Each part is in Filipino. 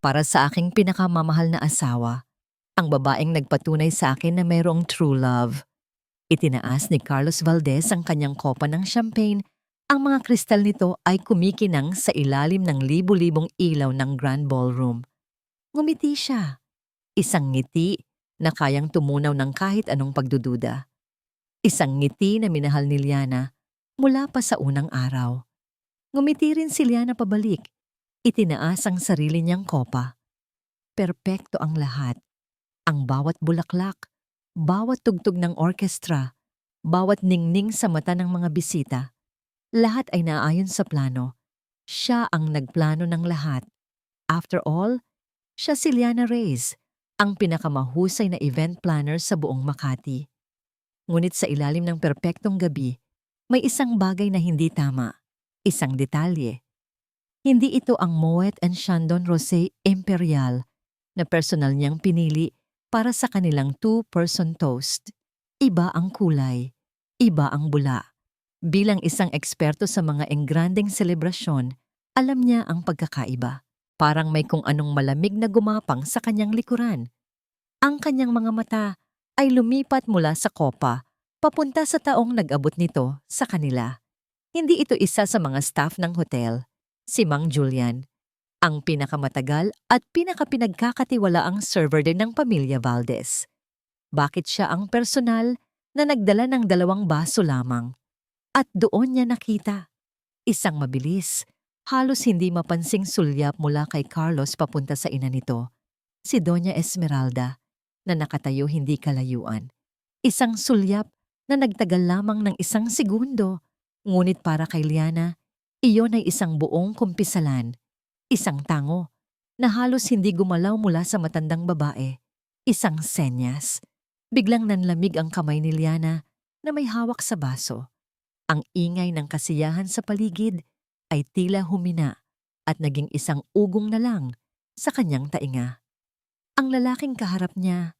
para sa aking pinakamamahal na asawa, ang babaeng nagpatunay sa akin na mayroong true love. Itinaas ni Carlos Valdez ang kanyang kopa ng champagne. Ang mga kristal nito ay kumikinang sa ilalim ng libu-libong ilaw ng Grand Ballroom. Ngumiti siya. Isang ngiti na kayang tumunaw ng kahit anong pagdududa. Isang ngiti na minahal ni Liana mula pa sa unang araw. Ngumiti rin si Liana pabalik. Itinaas ang sarili niyang kopa. Perpekto ang lahat. Ang bawat bulaklak, bawat tugtog ng orkestra, bawat ningning sa mata ng mga bisita. Lahat ay naayon sa plano. Siya ang nagplano ng lahat. After all, siya si Liana Reyes, ang pinakamahusay na event planner sa buong Makati. Ngunit sa ilalim ng perpektong gabi, may isang bagay na hindi tama. Isang detalye. Hindi ito ang Moet and Chandon Rosé Imperial na personal niyang pinili para sa kanilang two-person toast. Iba ang kulay, iba ang bula. Bilang isang eksperto sa mga engrandeng selebrasyon, alam niya ang pagkakaiba. Parang may kung anong malamig na gumapang sa kanyang likuran. Ang kanyang mga mata ay lumipat mula sa kopa, papunta sa taong nag-abot nito sa kanila. Hindi ito isa sa mga staff ng hotel. Si Mang Julian, ang pinakamatagal at pinakapinagkakatiwalaang server din ng pamilya Valdez. Bakit siya ang personal na nagdala ng 2 baso lamang? At doon niya nakita. Isang mabilis, halos hindi mapansing sulyap mula kay Carlos papunta sa ina nito, si Doña Esmeralda, na nakatayo hindi kalayuan. Isang sulyap na nagtagal lamang ng 1 segundo, ngunit para kay Liana, iyon ay isang buong kumpisalan. Isang tango na halos hindi gumalaw mula sa matandang babae. Isang senyas. Biglang nanlamig ang kamay ni Liana na may hawak sa baso. Ang ingay ng kasiyahan sa paligid ay tila humina at naging isang ugong na lang sa kanyang tainga. Ang lalaking kaharap niya,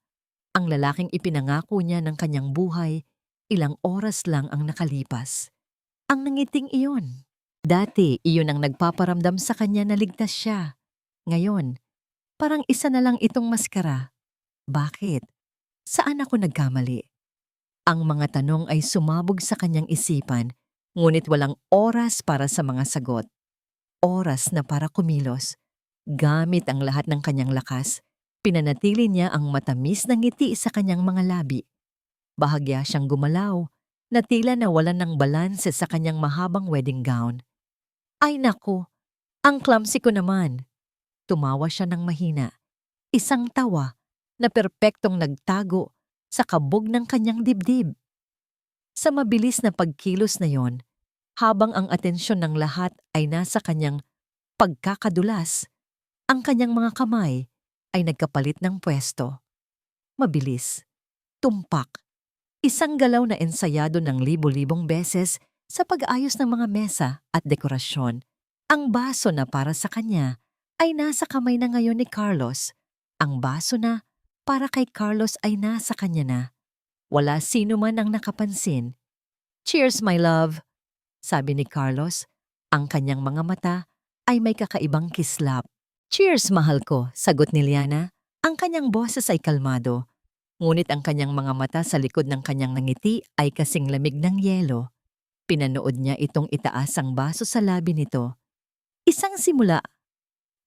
ang lalaking ipinangako niya ng kanyang buhay, ilang oras lang ang nakalipas. Ang nangiting iyon. Dati, iyon ang nagpaparamdam sa kanya na ligtas siya. Ngayon, parang isa na lang itong maskara. Bakit? Saan ako nagkamali? Ang mga tanong ay sumabog sa kanyang isipan, ngunit walang oras para sa mga sagot. Oras na para kumilos. Gamit ang lahat ng kanyang lakas, pinanatili niya ang matamis na ngiti sa kanyang mga labi. Bahagya siyang gumalaw, na tila nawalan ng balanse sa kanyang mahabang wedding gown. Ay naku, ang clumsy ko naman. Tumawa siya ng mahina. Isang tawa na perpektong nagtago sa kabog ng kanyang dibdib. Sa mabilis na pagkilos na yon, habang ang atensyon ng lahat ay nasa kanyang pagkakadulas, ang kanyang mga kamay ay nagkapalit ng pwesto. Mabilis, tumpak, isang galaw na ensayado ng libo-libong beses sa pag-ayos ng mga mesa at dekorasyon. Ang baso na para sa kanya ay nasa kamay na ngayon ni Carlos. Ang baso na para kay Carlos ay nasa kanya na. Wala sino man ang nakapansin. "Cheers, my love," sabi ni Carlos. Ang kanyang mga mata ay may kakaibang kislap. "Cheers, mahal ko," sagot ni Liana. Ang kanyang boses ay kalmado. Ngunit ang kanyang mga mata sa likod ng kanyang nangiti ay kasing lamig ng yelo. Pinanood niya itong itaas ang baso sa labi nito. Isang simula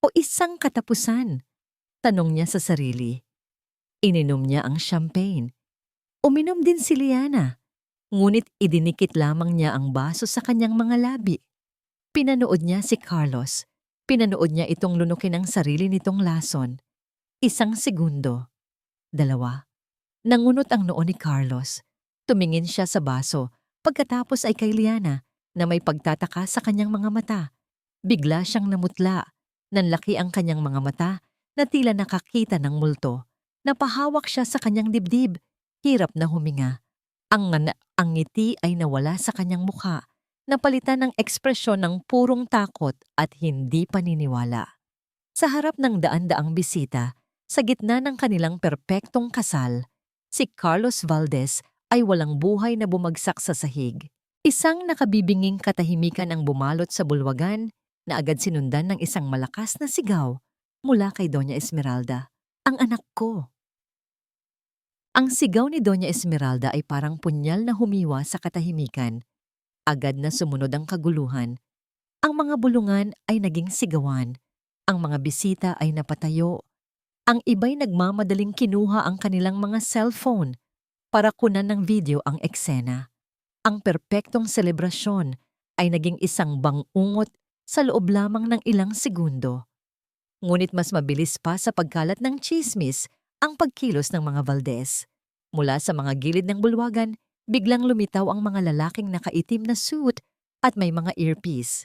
o isang katapusan? Tanong niya sa sarili. Ininom niya ang champagne. Uminom din si Liana, ngunit idinikit lamang niya ang baso sa kanyang mga labi. Pinanood niya si Carlos. Pinanood niya itong lunukin ang sarili nitong lason. 1 segundo. 2. Nangunot ang noo ni Carlos. Tumingin siya sa baso. Pagkatapos ay kay Liana na may pagtataka sa kanyang mga mata. Bigla siyang namutla. Nanlaki ang kanyang mga mata na tila nakakita ng multo. Napahawak siya sa kanyang dibdib. Hirap na huminga. Ang ngiti ay nawala sa kanyang mukha. Napalitan ng ekspresyon ng purong takot at hindi paniniwala. Sa harap ng daan-daang bisita, sa gitna ng kanilang perpektong kasal, si Carlos Valdez ay walang buhay na bumagsak sa sahig. Isang nakabibinging katahimikan ang bumalot sa bulwagan na agad sinundan ng isang malakas na sigaw. mula kay Doña Esmeralda, ang anak ko. Ang sigaw ni Doña Esmeralda ay parang punyal na humiwa sa katahimikan. Agad na sumunod ang kaguluhan. Ang mga bulungan ay naging sigawan. Ang mga bisita ay napatayo. Ang iba'y nagmamadaling kinuha ang kanilang mga cellphone para kunan ng video ang eksena. Ang perpektong selebrasyon ay naging isang bangungot sa loob lamang ng ilang segundo. Ngunit mas mabilis pa sa pagkalat ng tsismis ang pagkilos ng mga Valdez. Mula sa mga gilid ng bulwagan, biglang lumitaw ang mga lalaking nakaitim na suit at may mga earpiece.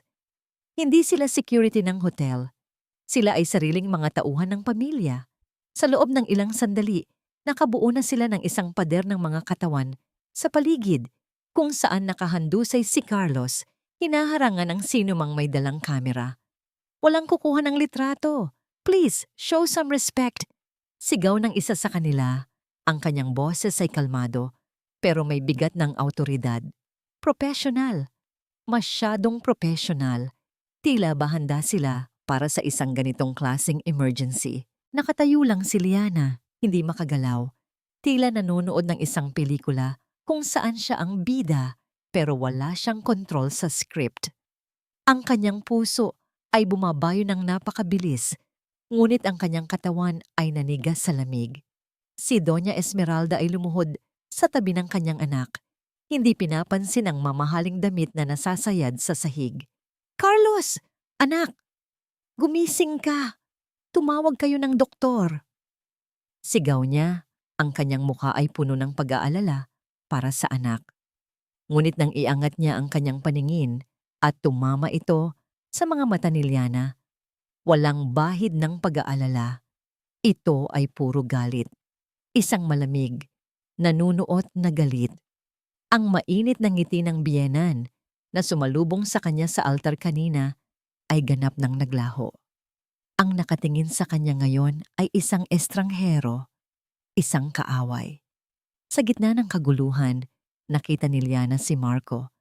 Hindi sila security ng hotel. Sila ay sariling mga tauhan ng pamilya. Sa loob ng ilang sandali, nakabuo na sila ng isang pader ng mga katawan sa paligid kung saan nakahandusay si Carlos, hinaharangan ng sinumang may dalang kamera. Walang kukuha ng litrato. Please, show some respect. Sigaw ng isa sa kanila. Ang kanyang boses ay kalmado, pero may bigat ng autoridad. Professional. Masyadong professional. Tila ba handa sila para sa isang ganitong klaseng emergency. Nakatayo lang si Liana, hindi makagalaw. Tila nanonood ng isang pelikula kung saan siya ang bida pero wala siyang kontrol sa script. Ang kanyang puso ay bumabayo ng napakabilis, ngunit ang kanyang katawan ay nanigas sa lamig. Si Doña Esmeralda ay lumuhod sa tabi ng kanyang anak, hindi pinapansin ang mamahaling damit na nasasayad sa sahig. Carlos! Anak! Gumising ka! Tumawag kayo ng doktor! Sigaw niya, ang kanyang mukha ay puno ng pag-aalala para sa anak. Ngunit nang iangat niya ang kanyang paningin at tumama ito sa mga mata ni Liana, walang bahid ng pag-aalala. Ito ay puro galit. Isang malamig, nanunuot na galit. Ang mainit ng ngiti ng biyenan na sumalubong sa kanya sa altar kanina ay ganap ng naglaho. Ang nakatingin sa kanya ngayon ay isang estranghero, isang kaaway. Sa gitna ng kaguluhan, nakita ni Liana si Marco,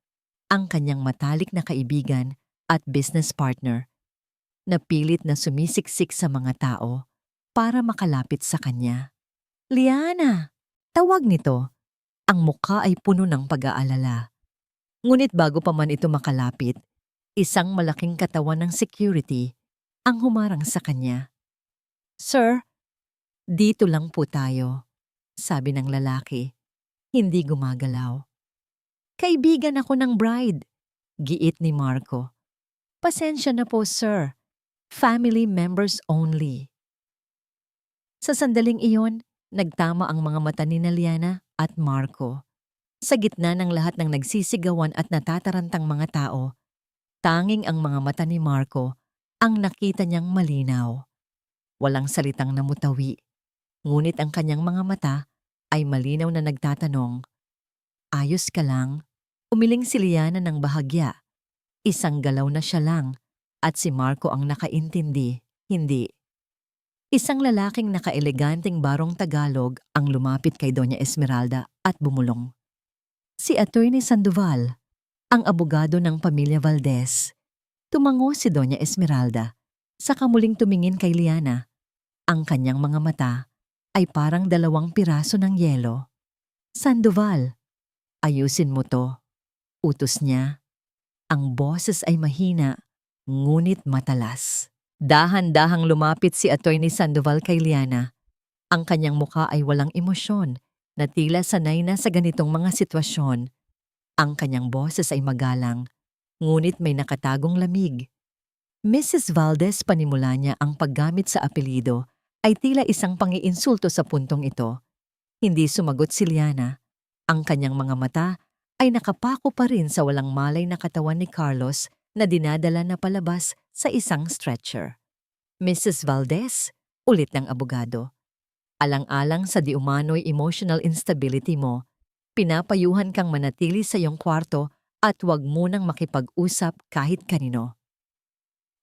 ang kanyang matalik na kaibigan at business partner, na pilit na sumisiksik sa mga tao para makalapit sa kanya. Liana! Tawag nito. Ang mukha ay puno ng pag-aalala. Ngunit bago pa man ito makalapit, isang malaking katawan ng security ang humarang sa kanya. Sir, dito lang po tayo, sabi ng lalaki, hindi gumagalaw. Kaibigan ako ng bride, giit ni Marco. Pasensya na po, sir. Family members only. Sa sandaling iyon, nagtama ang mga mata ni Liana at Marco. Sa gitna ng lahat ng nagsisigawan at natatarantang mga tao, tanging ang mga mata ni Marco ang nakita niyang malinaw. Walang salitang namutawi, ngunit ang kanyang mga mata ay malinaw na nagtatanong, ayos ka lang? Umiling si Liana ng bahagya. Isang galaw na siya lang at si Marco ang nakaintindi, hindi. Isang lalaking nakaeleganting barong Tagalog ang lumapit kay Doña Esmeralda at bumulong. Si Attorney Sandoval, ang abogado ng pamilya Valdez. Tumango si Doña Esmeralda, saka muling tumingin kay Liana. Ang kanyang mga mata ay parang 2 piraso ng yelo. Sandoval, ayusin mo to. Utos niya. Ang boses ay mahina, ngunit matalas. Dahan-dahang lumapit si Attorney Sandoval kay Liana. Ang kanyang mukha ay walang emosyon, na tila sanay na sa ganitong mga sitwasyon. Ang kanyang boses ay magalang, ngunit may nakatagong lamig. Mrs. Valdez, panimula niya ang paggamit sa apelido ay tila isang pangiinsulto sa puntong ito. Hindi sumagot si Liana. Ang kanyang mga mata ay nakapako pa rin sa walang malay na katawan ni Carlos na dinadala na palabas sa isang stretcher. Mrs. Valdez, ulit ng abogado. Alang-alang sa di umano'y emotional instability mo, pinapayuhan kang manatili sa iyong kwarto at huwag munang makipag-usap kahit kanino.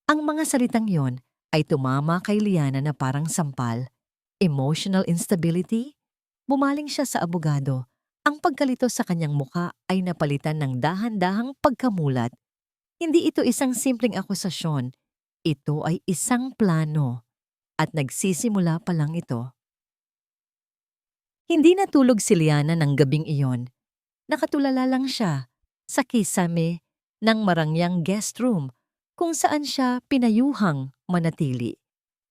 Ang mga salitang yon ay tumama kay Liana na parang sampal. Emotional instability? Bumaling siya sa abogado. Ang pagkalito sa kanyang muka ay napalitan ng dahan-dahang pagkamulat. Hindi ito isang simpleng akusasyon. Ito ay isang plano. at nagsisimula pa lang ito. Hindi natulog si Liana ng gabing iyon. Nakatulala lang siya sa kisame ng marangyang guest room kung saan siya pinayuhang manatili.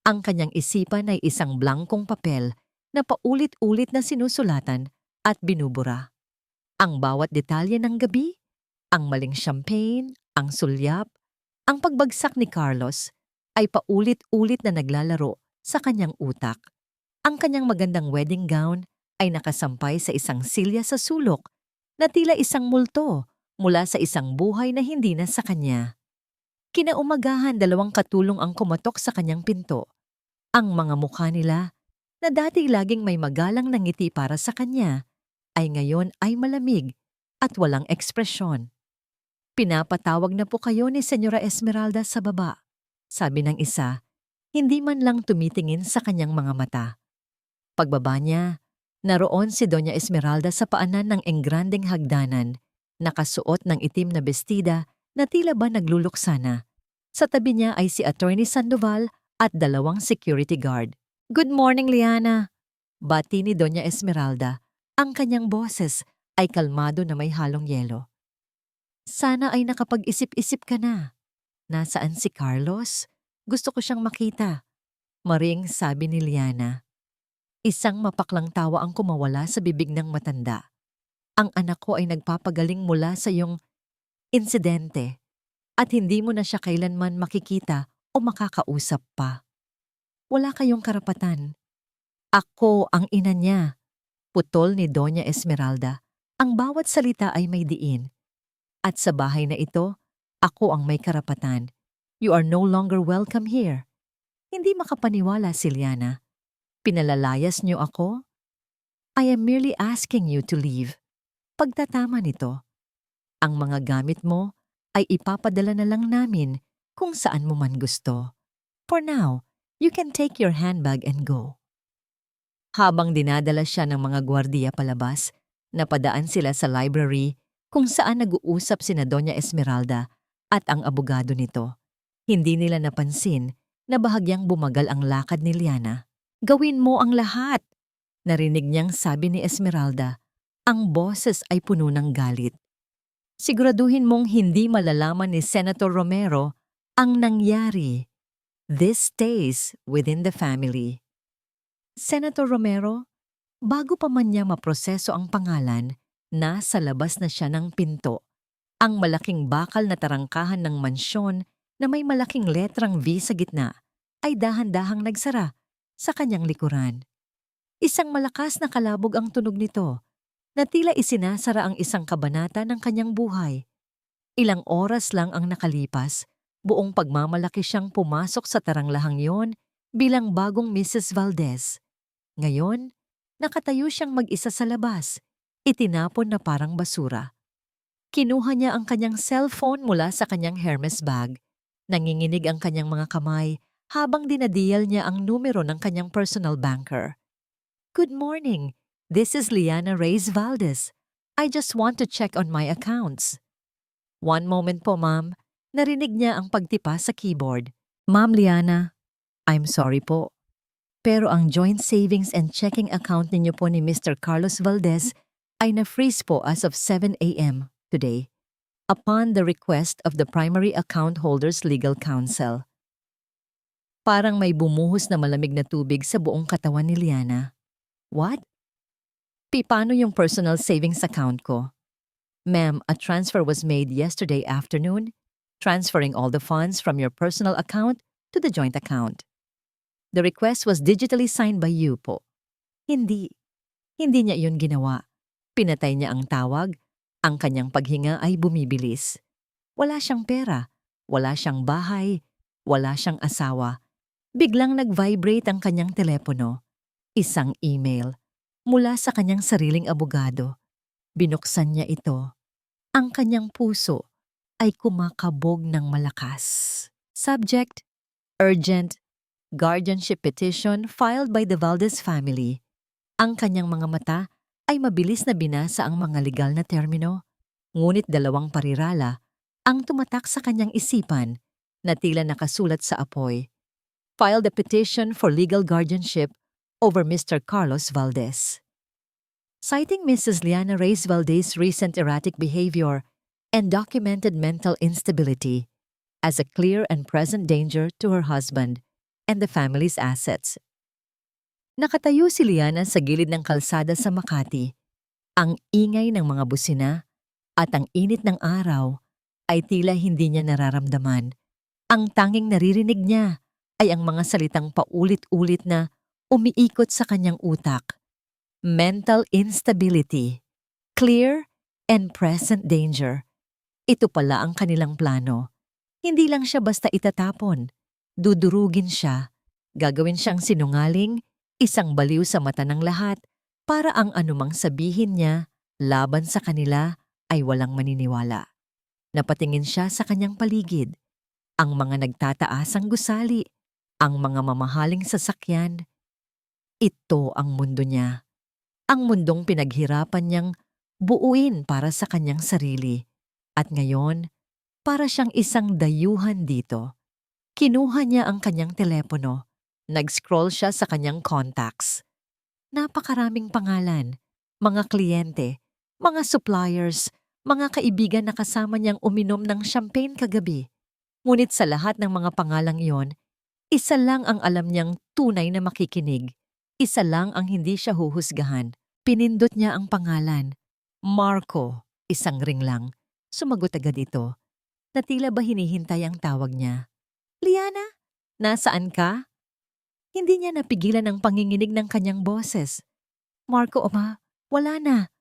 Ang kanyang isipan ay isang blankong papel na paulit-ulit na sinusulatan at binubura. Ang bawat detalye ng gabi, ang maling champagne, ang sulyap, ang pagbagsak ni Carlos ay paulit-ulit na naglalaro sa kanyang utak. Ang kanyang magandang wedding gown ay nakasampay sa isang silya sa sulok na tila isang multo mula sa isang buhay na hindi na sa kanya. Kinaumagahan, dalawang katulong ang kumatok sa kanyang pinto. Ang mga mukha nila, na dati laging may magalang na ngiti para sa kanya, ay ngayon ay malamig at walang ekspresyon. "Pinapatawag na po kayo ni Senyora Esmeralda sa baba," sabi ng isa, hindi man lang tumitingin sa kanyang mga mata. Pagbaba niya, naroon si Doña Esmeralda sa paanan ng engrandeng hagdanan, nakasuot ng itim na bestida na tila ba nagluluksana. Sa tabi niya ay si Attorney Sandoval at dalawang security guard. "Good morning, Liana," bati ni Doña Esmeralda. Ang kanyang boses ay kalmado na may halong yelo. "Sana ay nakapag-isip-isip ka na. Nasaan si Carlos? Gusto ko siyang makita," maring sabi ni Liana. Isang mapaklang tawa ang kumawala sa bibig ng matanda. "Ang anak ko ay nagpapagaling mula sa iyong insidente at hindi mo na siya kailanman makikita o makakausap pa. Wala kayong karapatan. Ako ang ina niya," putol ni Doña Esmeralda. Ang bawat salita ay may diin. "At sa bahay na ito, ako ang may karapatan. You are no longer welcome here." Hindi makapaniwala si Liana. "Pinalalayas niyo ako? I am merely asking you to leave." Pagtatama nito, "Ang mga gamit mo ay ipapadala na lang namin kung saan mo man gusto. For now, you can take your handbag and go." Habang dinadala siya ng mga gwardiya palabas, napadaan sila sa library kung saan nag-uusap sina Doña Esmeralda at ang abogado nito. Hindi nila napansin na bahagyang bumagal ang lakad ni Liana. "Gawin mo ang lahat," narinig niyang sabi ni Esmeralda. Ang boses ay puno ng galit. "Siguraduhin mong hindi malalaman ni Senator Romero ang nangyari. This stays within the family." Senator Romero, bago pa man niya maproseso ang pangalan, nasa labas na siya ng pinto. Ang malaking bakal na tarangkahan ng mansyon na may malaking letrang V sa gitna ay dahan-dahang nagsara sa kanyang likuran. Isang malakas na kalabog ang tunog nito, na tila isinasara ang isang kabanata ng kanyang buhay. Ilang oras lang ang nakalipas, buong pagmamalaki siyang pumasok sa taranglahang yon bilang bagong Mrs. Valdez. Ngayon, nakatayo siyang mag-isa sa labas, itinapon na parang basura. Kinuha niya ang kanyang cellphone mula sa kanyang Hermes bag. Nanginginig ang kanyang mga kamay habang dinadial niya ang numero ng kanyang personal banker. "Good morning. This is Liana Reyes Valdez. I just want to check on my accounts." "One moment po, ma'am." Narinig niya ang pagtipa sa keyboard. "Ma'am Liana, I'm sorry po. Pero ang joint savings and checking account ninyo po ni Mr. Carlos Valdez ay na-freeze po as of 7 a.m. today, upon the request of the primary account holder's legal counsel." Parang may bumuhos na malamig na tubig sa buong katawan ni Liana. "What? Paano yung personal savings account ko?" "Ma'am, a transfer was made yesterday afternoon, transferring all the funds from your personal account to the joint account. The request was digitally signed by you po." Hindi. Hindi niya iyon ginawa. Pinatay niya ang tawag. Ang kanyang paghinga ay bumibilis. Wala siyang pera. Wala siyang bahay. Wala siyang asawa. Biglang nag-vibrate ang kanyang telepono. Isang email mula sa kanyang sariling abogado. Binuksan niya ito. Ang kanyang puso ay kumakabog ng malakas. Subject: Urgent Guardianship Petition filed by the Valdez family. Ang kanyang mga mata ay mabilis na binasa ang mga legal na termino, ngunit dalawang parirala ang tumatak sa kanyang isipan na tila nakasulat sa apoy. filed a petition for legal guardianship over Mr. Carlos Valdez. Citing Mrs. Liana Reyes Valdez's recent erratic behavior and documented mental instability as a clear and present danger to her husband and the family's assets. Nakatayo si Liana sa gilid ng kalsada sa Makati. Ang ingay ng mga busina at ang init ng araw ay tila hindi niya nararamdaman. Ang tanging naririnig niya ay ang mga salitang paulit-ulit na umiikot sa kanyang utak. Mental instability, clear and present danger. Ito pala ang kanilang plano. Hindi lang siya basta itatapon. Dudurugin siya. Gagawin siyang sinungaling, isang baliw sa mata ng lahat, para ang anumang sabihin niya laban sa kanila ay walang maniniwala. Napatingin siya sa kanyang paligid. Ang mga nagtataasang gusali, ang mga mamahaling sasakyan. Ito ang mundo niya. Ang mundong pinaghirapan niyang buuin para sa kanyang sarili. At ngayon, para siyang isang dayuhan dito. Kinuha niya ang kanyang telepono. Nag-scroll siya sa kanyang contacts. Napakaraming pangalan, mga kliyente, mga suppliers, mga kaibigan na kasama niyang uminom ng champagne kagabi. Ngunit sa lahat ng mga pangalang iyon, isa lang ang alam niyang tunay na makikinig. Isa lang ang hindi siya huhusgahan. Pinindot niya ang pangalan. Marco, isang ring lang. Sumagot agad ito. Na tila ba hinihintay ang tawag niya. Liana, nasaan ka? Hindi niya napigilan ang panginginig ng kanyang boses. Marco, Oma, wala na.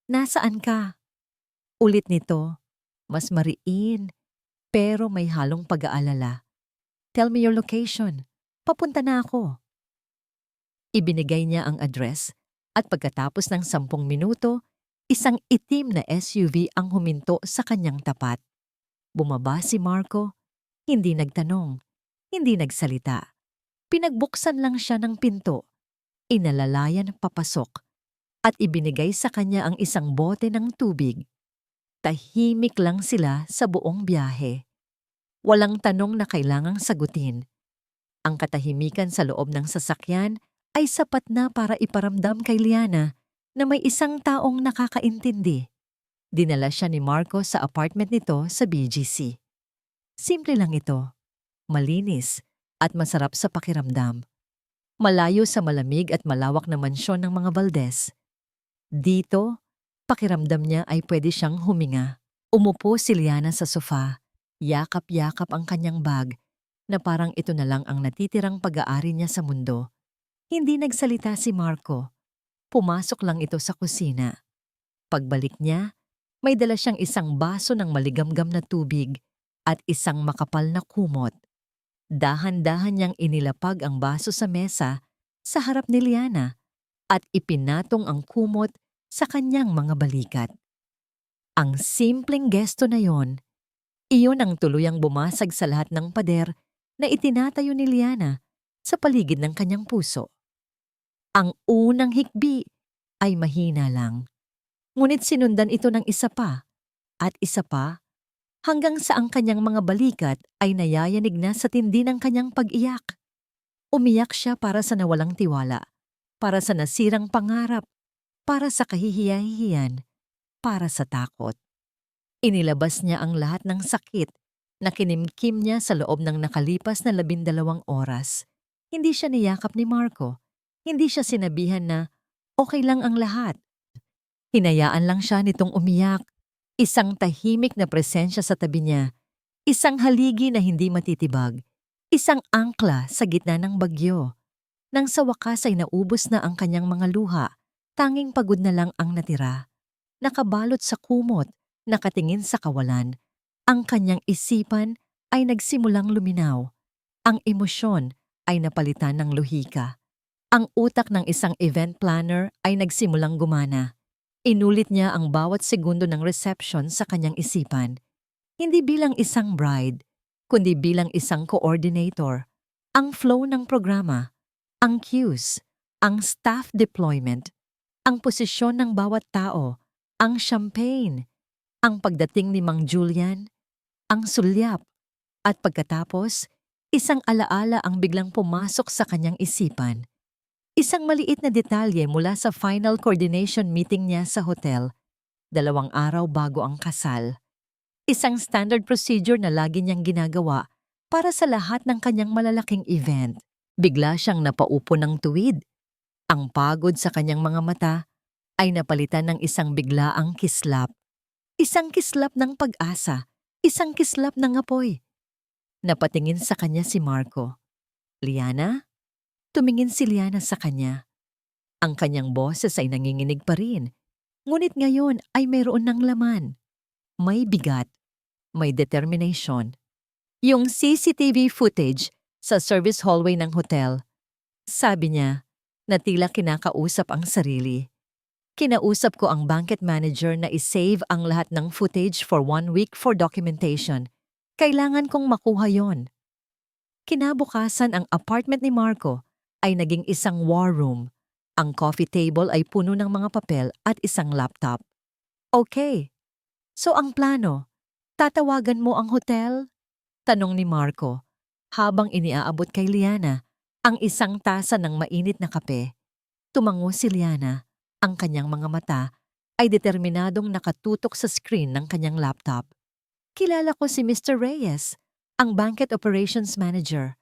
Nasaan ka? Ulit nito, mas mariin, pero may halong pag-aalala. Tell me your location. Papunta na ako. Ibinigay niya ang address at pagkatapos ng 10 minuto, isang itim na SUV ang huminto sa kanyang tapat. Bumaba si Marco, hindi nagtanong, hindi nagsalita. Pinagbuksan lang siya ng pinto, inalalayan papasok, at ibinigay sa kanya ang isang bote ng tubig. Tahimik lang sila sa buong biyahe. Walang tanong na kailangang sagutin. Ang katahimikan sa loob ng sasakyan ay sapat na para iparamdam kay Liana na may isang taong nakakaintindi. Dinala siya ni Marco sa apartment nito sa BGC. Simple lang ito, malinis at masarap sa pakiramdam. Malayo sa malamig at malawak na mansyon ng mga Valdez. Dito, pakiramdam niya ay pwede siyang huminga. Umupo si Liana sa sofa, yakap-yakap ang kanyang bag na parang ito na lang ang natitirang pag-aari niya sa mundo. Hindi nagsalita si Marco. Pumasok lang ito sa kusina. Pagbalik niya, may dala siyang isang baso ng maligamgam na tubig at isang makapal na kumot. Dahan-dahan niyang inilapag ang baso sa mesa sa harap ni Liana at ipinatong ang kumot sa kanyang mga balikat. Ang simpleng gesto na iyon ang tuluyang bumasag sa lahat ng pader na itinatayo ni Liana sa paligid ng kanyang puso. Ang unang hikbi ay mahina lang. Ngunit sinundan ito ng isa pa at isa pa hanggang sa ang kanyang mga balikat ay nayayanig na sa tindi ng kanyang pag-iyak. Umiyak siya para sa nawalang tiwala, para sa nasirang pangarap, para sa kahihiyahiyan, para sa takot. Inilabas niya ang lahat ng sakit na kinimkim niya sa loob ng nakalipas na 12 oras. Hindi siya niyakap ni Marco. Hindi siya sinabihan na okay lang ang lahat. Hinayaan lang siya nitong umiyak. Isang tahimik na presensya sa tabi niya. Isang haligi na hindi matitibag. Isang angkla sa gitna ng bagyo. Nang sa wakas ay naubos na ang kanyang mga luha, tanging pagod na lang ang natira. Nakabalot sa kumot, nakatingin sa kawalan. Ang kanyang isipan ay nagsimulang luminaw. Ang emosyon ay napalitan ng lohika. Ang utak ng isang event planner ay nagsimulang gumana. Inulit niya ang bawat segundo ng reception sa kanyang isipan. Hindi bilang isang bride, kundi bilang isang coordinator. Ang flow ng programa, ang cues, ang staff deployment, ang posisyon ng bawat tao, ang champagne, ang pagdating ni Mang Julian, ang sulyap, at pagkatapos, Isang alaala ang biglang pumasok sa kanyang isipan. Isang maliit na detalye mula sa final coordination meeting niya sa hotel, 2 araw bago ang kasal. Isang standard procedure na lagi niyang ginagawa para sa lahat ng kanyang malalaking event. Bigla siyang napaupo ng tuwid. Ang pagod sa kanyang mga mata ay napalitan ng isang biglaang kislap. Isang kislap ng pag-asa, isang kislap ng apoy. Napatingin sa kanya si Marco. "Liana?" Tumingin si Liana sa kanya. Ang kanyang boses ay nanginginig pa rin. Ngunit ngayon ay mayroon ng laman. May bigat, may determination. Yung CCTV footage sa service hallway ng hotel, sabi niya, na tila kinakausap ang sarili. Kinausap ko ang banquet manager na isave ang lahat ng footage for 1 week for documentation. Kailangan kong makuha yon. Kinabukasan ang apartment ni Marco ay naging isang war room. Ang coffee table ay puno ng mga papel at isang laptop. "Okay, so ang plano, tatawagan mo ang hotel?" Tanong ni Marco, habang iniaabot kay Liana ang isang tasa ng mainit na kape. Tumango si Liana, ang kanyang mga mata ay determinadong nakatutok sa screen ng kanyang laptop. "Kilala ko si Mr. Reyes, ang banquet operations manager.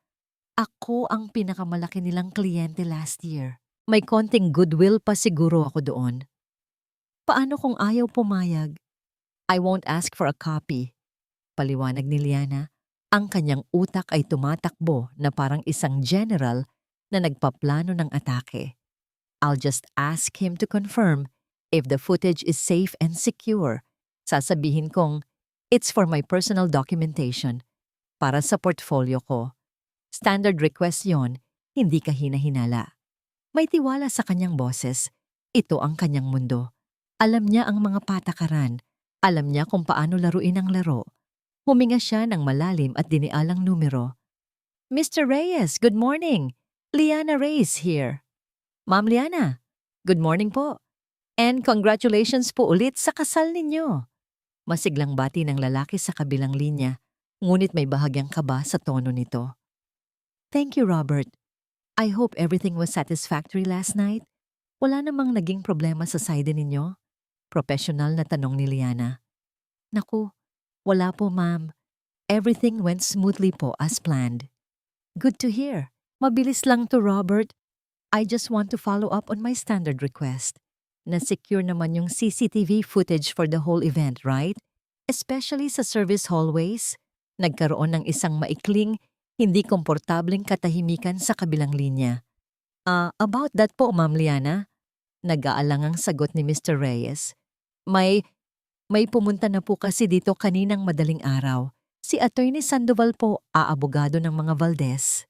Ako ang pinakamalaki nilang kliyente last year. May konting goodwill pa siguro ako doon." "Paano kung ayaw pumayag?" "I won't ask for a copy." Paliwanag ni Liana. Ang kanyang utak ay tumatakbo na parang isang general na nagpaplano ng atake. "I'll just ask him to confirm if the footage is safe and secure." Sasabihin kong, "It's for my personal documentation, para sa portfolio ko." Standard request yon, hindi ka hinahinala. May tiwala sa kanyang boses. Ito ang kanyang mundo. Alam niya ang mga patakaran. Alam niya kung paano laruin ang laro. Huminga siya ng malalim at dinialang numero. "Mr. Reyes, good morning. Liana Reyes here." "Ma'am Liana, good morning po. And congratulations po ulit sa kasal ninyo." Masiglang bati ng lalaki sa kabilang linya, ngunit may bahagyang kaba sa tono nito. "Thank you, Robert. I hope everything was satisfactory last night. Wala namang naging problema sa side ninyo?" Professional na tanong ni Liana. "Naku, wala po ma'am. Everything went smoothly po as planned." "Good to hear. Mabilis lang to, Robert. I just want to follow up on my standard request. Na-secure naman yung CCTV footage for the whole event, right? Especially sa service hallways." Nagkaroon ng isang maikling, hindi komportableng katahimikan sa kabilang linya. About that po, Ma'am Liana." Nag-aalangang sagot ni Mr. Reyes. May pumunta na po kasi dito kaninang madaling araw. Si Attorney Sandoval po, abogado ng mga Valdez.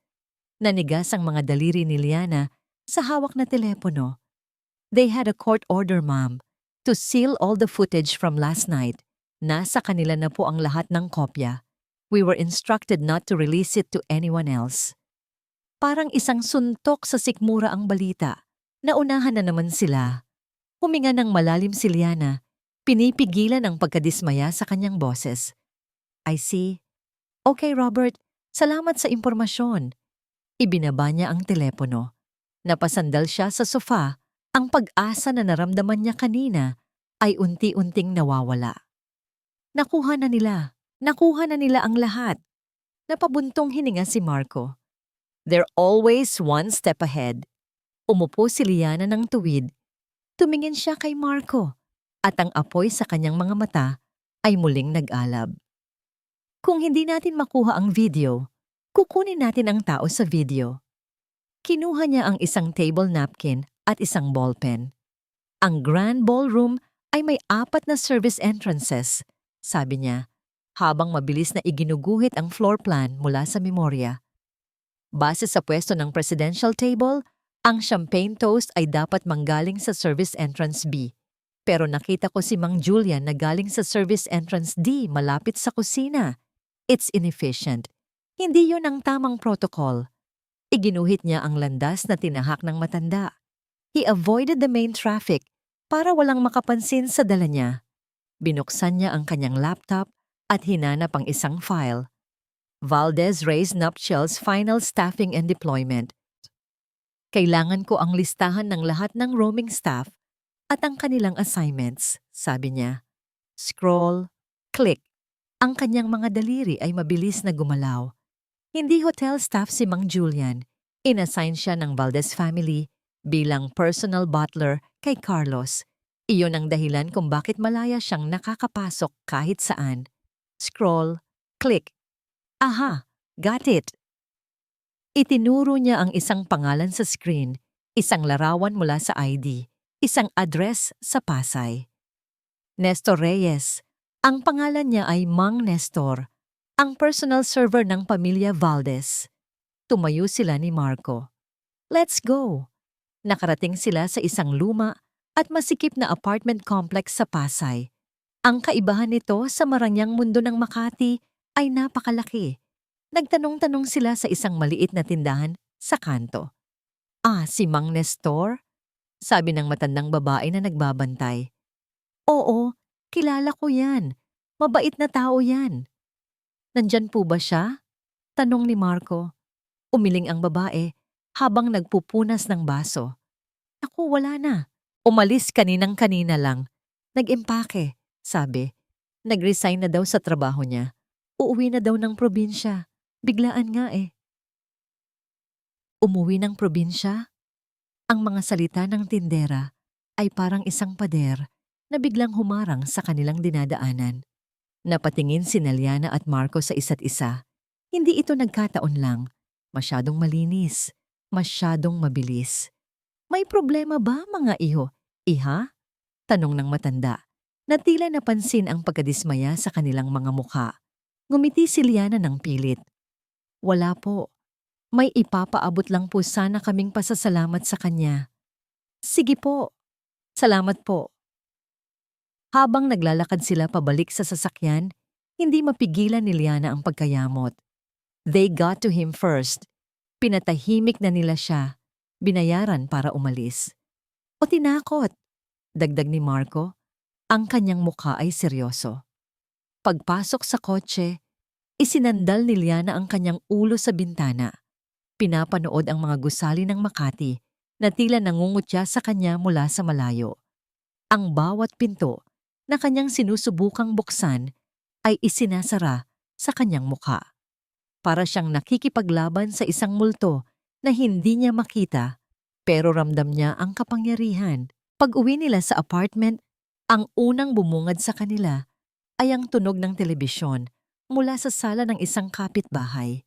Nanigas ang mga daliri ni Liana sa hawak na telepono. "They had a court order, ma'am, to seal all the footage from last night. Nasa kanila na po ang lahat ng kopya. We were instructed not to release it to anyone else." Parang isang suntok sa sikmura ang balita. Naunahan na naman sila. Huminga ng malalim si Liana. Pinipigilan ang pagkadismaya sa kanyang boses. "I see. Okay, Robert. Salamat sa impormasyon." Ibinaba niya ang telepono. Napasandal siya sa sofa. Ang pag-asa na naramdaman niya kanina ay unti-unting nawawala. Nakuha na nila. Nakuha na nila ang lahat. Napabuntong hininga si Marco. They're always one step ahead. Umupo si Liana ng tuwid. Tumingin siya kay Marco at ang apoy sa kanyang mga mata ay muling nag-alab. "Kung hindi natin makuha ang video, kukunin natin ang tao sa video." Kinuha niya ang isang table napkin at isang ballpen. Ang grand ballroom ay may 4 na service entrances, sabi niya, habang mabilis na iginuguhit ang floor plan mula sa memorya. Base sa pwesto ng presidential table, ang champagne toast ay dapat manggaling sa service entrance B. Pero nakita ko si Mang Julian na galing sa service entrance D malapit sa kusina. It's inefficient. Hindi yun ang tamang protocol. Iginuhit niya ang landas na tinahak ng matanda. He avoided the main traffic para walang makapansin sa dala niya. Binuksan niya ang kanyang laptop at hinanap ang isang file. Valdez raised nuptials, final staffing and deployment. Kailangan ko ang listahan ng lahat ng roaming staff at ang kanilang assignments, sabi niya. Scroll, click. Ang kanyang mga daliri ay mabilis na gumalaw. Hindi hotel staff si Mang Julian. Inassign siya ng Valdez family bilang personal butler kay Carlos. Iyon ang dahilan kung bakit malaya siyang nakakapasok kahit saan. Scroll, click. Aha, got it. Itinuro niya ang isang pangalan sa screen, isang larawan mula sa ID, isang address sa Pasay. Nestor Reyes. Ang pangalan niya ay Mang Nestor, ang personal server ng pamilya Valdez. Tumayo sila ni Marco. Let's go! Nakarating sila sa isang luma at masikip na apartment complex sa Pasay. Ang kaibahan nito sa maranyang mundo ng Makati ay napakalaki. Nagtanong-tanong sila sa isang maliit na tindahan sa kanto. Ah, si Mang Nestor? Sabi ng matandang babae na nagbabantay. Oo, kilala ko yan. Mabait na tao yan. Nandyan po ba siya? Tanong ni Marco. Umiling ang babae habang nagpupunas ng baso. Naku, wala na. Umalis kaninang-kanina lang. Nag-empake, sabi. Nag-resign na daw sa trabaho niya. Uuwi na daw ng probinsya. Biglaan nga eh. Umuwi ng probinsya? Ang mga salita ng tindera ay parang isang pader na biglang humarang sa kanilang dinadaanan. Napatingin si Neliana at Marco sa isa't isa. Hindi ito nagkataon lang. Masyadong malinis. Masyadong mabilis. May problema ba, mga iho? Iha? Tanong ng matanda. Na tila napansin ang pagkadismaya sa kanilang mga mukha. Ngumiti si Liana ng pilit. Wala po. May ipapaabot lang po sana kaming pasasalamat sa kanya. Sige po. Salamat po. Habang naglalakad sila pabalik sa sasakyan, hindi mapigilan ni Liana ang pagkayamot. They got to him first. Pinatahimik na nila siya. Binayaran para umalis. O tinakot, dagdag ni Marco. Ang kanyang mukha ay seryoso. Pagpasok sa kotse, isinandal ni Liana ang kanyang ulo sa bintana. Pinapanood ang mga gusali ng Makati na tila nangungutya sa kanya mula sa malayo. Ang bawat pinto na kanyang sinusubukang buksan ay isinasara sa kanyang mukha. Para siyang nakikipaglaban sa isang multo na hindi niya makita pero ramdam niya ang kapangyarihan. Pag-uwi nila sa apartment, ang unang bumungad sa kanila ay ang tunog ng telebisyon mula sa sala ng isang kapitbahay.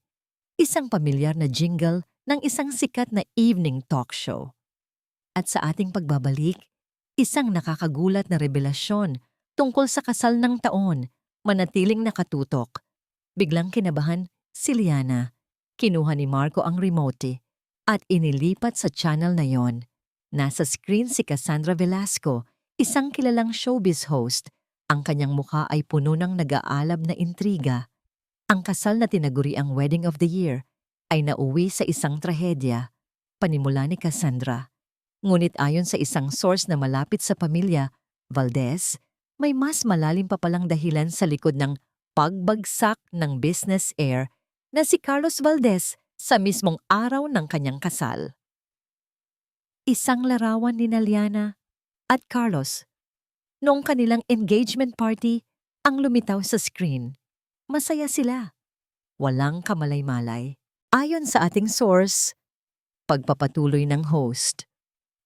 Isang pamilyar na jingle ng isang sikat na evening talk show. At sa ating pagbabalik, isang nakakagulat na revelasyon tungkol sa kasal ng taon, manatiling nakatutok. Biglang kinabahan si Liana. Kinuha ni Marco ang remote at inilipat sa channel na yon. Nasa screen si Cassandra Velasco, isang kilalang showbiz host. Ang kanyang mukha ay puno ng nag-aalab na intriga. Ang kasal na tinaguriang Wedding of the Year ay nauwi sa isang trahedya, panimula ni Cassandra. Ngunit ayon sa isang source na malapit sa pamilya, Valdez, may mas malalim pa palang dahilan sa likod ng pagbagsak ng business heir na si Carlos Valdez sa mismong araw ng kanyang kasal. Isang larawan ni Liana at Carlos noong kanilang engagement party ang lumitaw sa screen. Masaya sila. Walang kamalay-malay. Ayon sa ating source, pagpapatuloy ng host.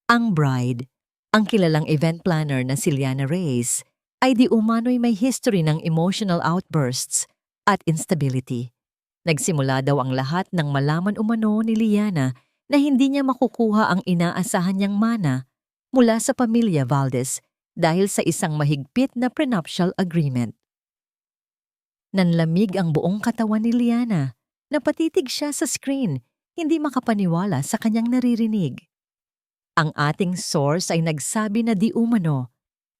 Ang bride, ang kilalang event planner na si Liana Reyes, ay di umano'y may history ng emotional outbursts at instability. Nagsimula daw ang lahat ng malaman umano ni Liana na hindi niya makukuha ang inaasahan niyang mana mula sa pamilya Valdez dahil sa isang mahigpit na prenuptial agreement. Nanlamig ang buong katawan ni Liana. Napatitig siya sa screen, hindi makapaniwala sa kanyang naririnig. Ang ating source ay nagsabi na di umano,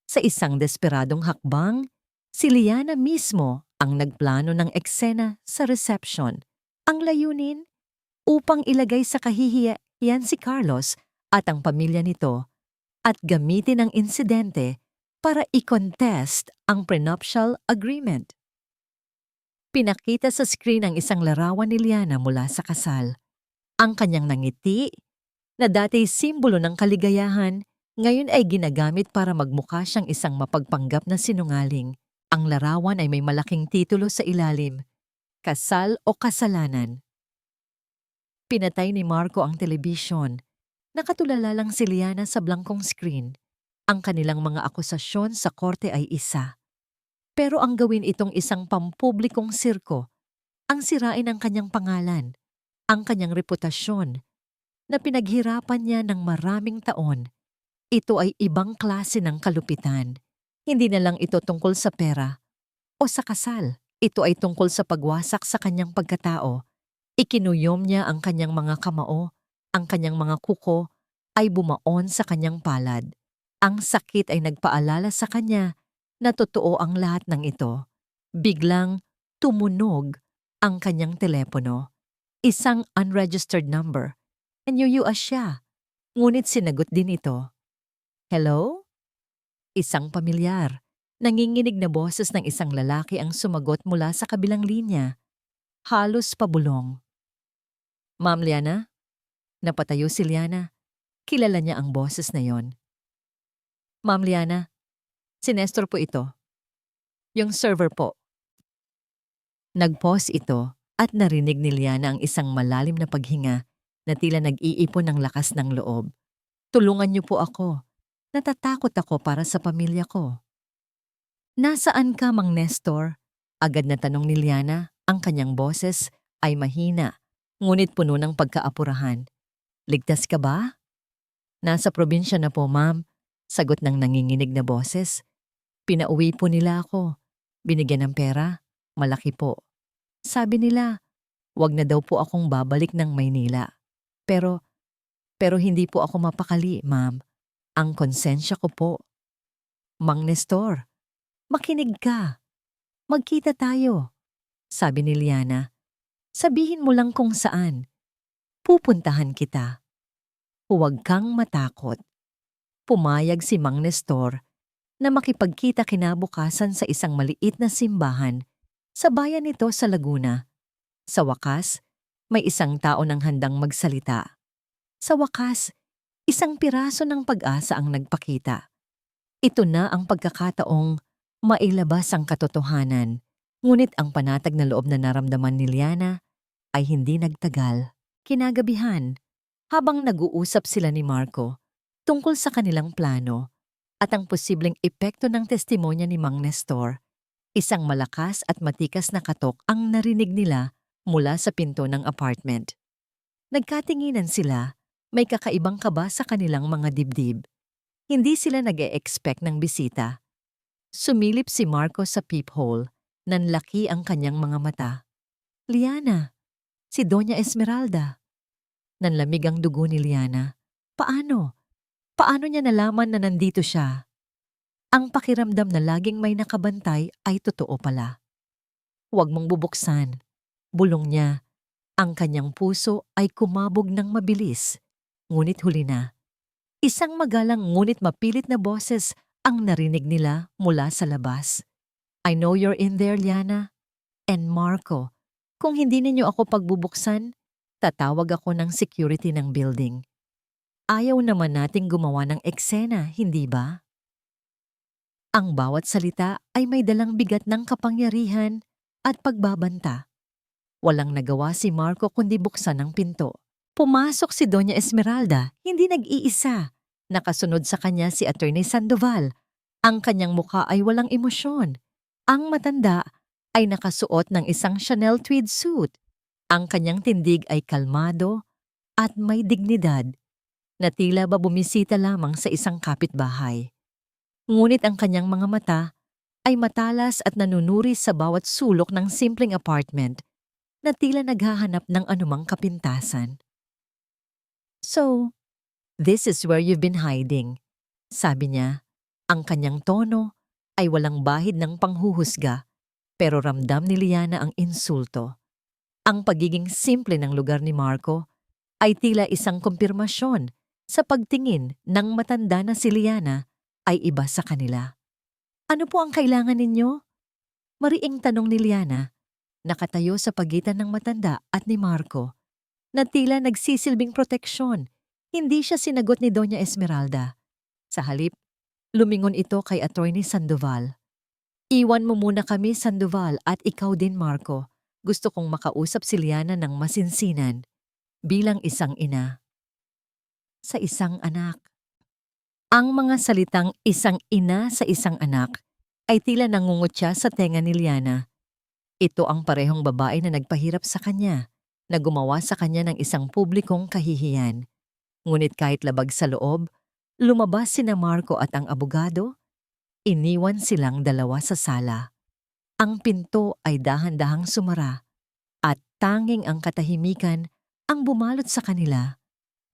sa isang desperadong hakbang, si Liana mismo ang nagplano ng eksena sa reception. Ang layunin, upang ilagay sa kahihiyan si Carlos at ang pamilya nito at gamitin ang insidente para i-contest ang prenuptial agreement. Pinakita sa screen ang isang larawan ni Liana mula sa kasal. Ang kanyang nangiti, na dati simbolo ng kaligayahan, ngayon ay ginagamit para magmukha siyang isang mapagpanggap na sinungaling. Ang larawan ay may malaking titulo sa ilalim, Kasal o Kasalanan. Pinatay ni Marco ang telebisyon. Nakatulala lang si Liana sa blankong screen. Ang kanilang mga akusasyon sa korte ay isa. Pero ang gawin itong isang pampublikong sirko, ang sirain ang kanyang pangalan, ang kanyang reputasyon, na pinaghirapan niya ng maraming taon. Ito ay ibang klase ng kalupitan. Hindi na lang ito tungkol sa pera o sa kasal. Ito ay tungkol sa pagwasak sa kanyang pagkatao. Ikinuyom niya ang kanyang mga kamao, ang kanyang mga kuko ay bumaon sa kanyang palad. Ang sakit ay nagpaalala sa kanya na totoo ang lahat ng ito. Biglang tumunog ang kanyang telepono. Isang unregistered number. Nanyuyuas siya. Ngunit sinagot din ito. Hello? Isang pamilyar. Nanginginig na boses ng isang lalaki ang sumagot mula sa kabilang linya. Halos pabulong. Ma'am Liana? Napatayo si Liana. Kilala niya ang boses na yon. Ma'am Liana, si Nestor po ito. Yung server po. Nag-pause ito at narinig ni Liana ang isang malalim na paghinga na tila nag-iipon ng lakas ng loob. Tulungan niyo po ako. Natatakot ako para sa pamilya ko. Nasaan ka, Mang Nestor? Agad na tanong ni Liana. Ang kanyang boses ay mahina, ngunit puno ng pagkaapurahan. Ligtas ka ba? Nasa probinsya na po, ma'am. Sagot ng nanginginig na boses. Pinauwi po nila ako. Binigyan ng pera. Malaki po. Sabi nila, wag na daw po akong babalik ng Maynila. Pero hindi po ako mapakali, ma'am. Ang konsensya ko po. Mang Nestor, makinig ka. Magkita tayo. Sabi ni Liana, sabihin mo lang kung saan. Pupuntahan kita. Huwag kang matakot. Pumayag si Mang Nestor na makipagkita kinabukasan sa isang maliit na simbahan sa bayan nito sa Laguna. Sa wakas, may isang tao nang handang magsalita. Sa wakas, isang piraso ng pag-asa ang nagpakita. Ito na ang pagkakataong mailabas ang katotohanan. Ngunit ang panatag na loob na naramdaman ni Liana ay hindi nagtagal. Kinagabihan, habang nag-uusap sila ni Marco tungkol sa kanilang plano at ang posibleng epekto ng testimonya ni Mang Nestor, isang malakas at matikas na katok ang narinig nila mula sa pinto ng apartment. Nagkatinginan sila, may kakaibang kaba sa kanilang mga dibdib. Hindi sila nag-e-expect ng bisita. Sumilip si Marco sa peephole. Nanlaki ang kanyang mga mata. Liana, si Doña Esmeralda. Nanlamig ang dugo ni Liana. Paano? Paano niya nalaman na nandito siya? Ang pakiramdam na laging may nakabantay ay totoo pala. Huwag mong bubuksan. Bulong niya. Ang kanyang puso ay kumabog ng mabilis. Ngunit huli na. Isang magalang ngunit mapilit na boses ang narinig nila mula sa labas. I know you're in there, Liana. And Marco, kung hindi ninyo ako pagbubuksan, tatawag ako ng security ng building. Ayaw naman nating gumawa ng eksena, hindi ba? Ang bawat salita ay may dalang bigat ng kapangyarihan at pagbabanta. Walang nagawa si Marco kundi buksan ang pinto. Pumasok si Doña Esmeralda, hindi nag-iisa. Nakasunod sa kanya si Attorney Sandoval. Ang kanyang mukha ay walang emosyon. Ang matanda ay nakasuot ng isang Chanel tweed suit. Ang kanyang tindig ay kalmado at may dignidad na tila ba bumisita lamang sa isang kapitbahay. Ngunit ang kanyang mga mata ay matalas at nanunuri sa bawat sulok ng simpleng apartment na tila naghahanap ng anumang kapintasan. So, this is where you've been hiding, sabi niya. Ang kanyang tono ay walang bahid ng panghuhusga, pero ramdam ni Liana ang insulto. Ang pagiging simple ng lugar ni Marco ay tila isang kumpirmasyon sa pagtingin ng matanda na si Liana ay iba sa kanila. Ano po ang kailangan ninyo? Mariing tanong ni Liana. nakatayo sa pagitan ng matanda at ni Marco, na tila nagsisilbing proteksyon. Hindi siya sinagot ni Doña Esmeralda. Sa halip, lumingon ito kay Attorney Sandoval. Iwan mo muna kami, Sandoval, at ikaw din, Marco. Gusto kong makausap si Liana ng masinsinan bilang isang ina. Sa isang anak. Ang mga salitang isang ina sa isang anak ay tila nangungutya sa tenga ni Liana. Ito ang parehong babae na nagpahirap sa kanya, na gumawa sa kanya ng isang publikong kahihiyan. Ngunit kahit labag sa loob, lumabas sina Marco at ang abogado. Iniwan silang dalawa sa sala. Ang pinto ay dahan-dahang sumara at tanging ang katahimikan ang bumalot sa kanila,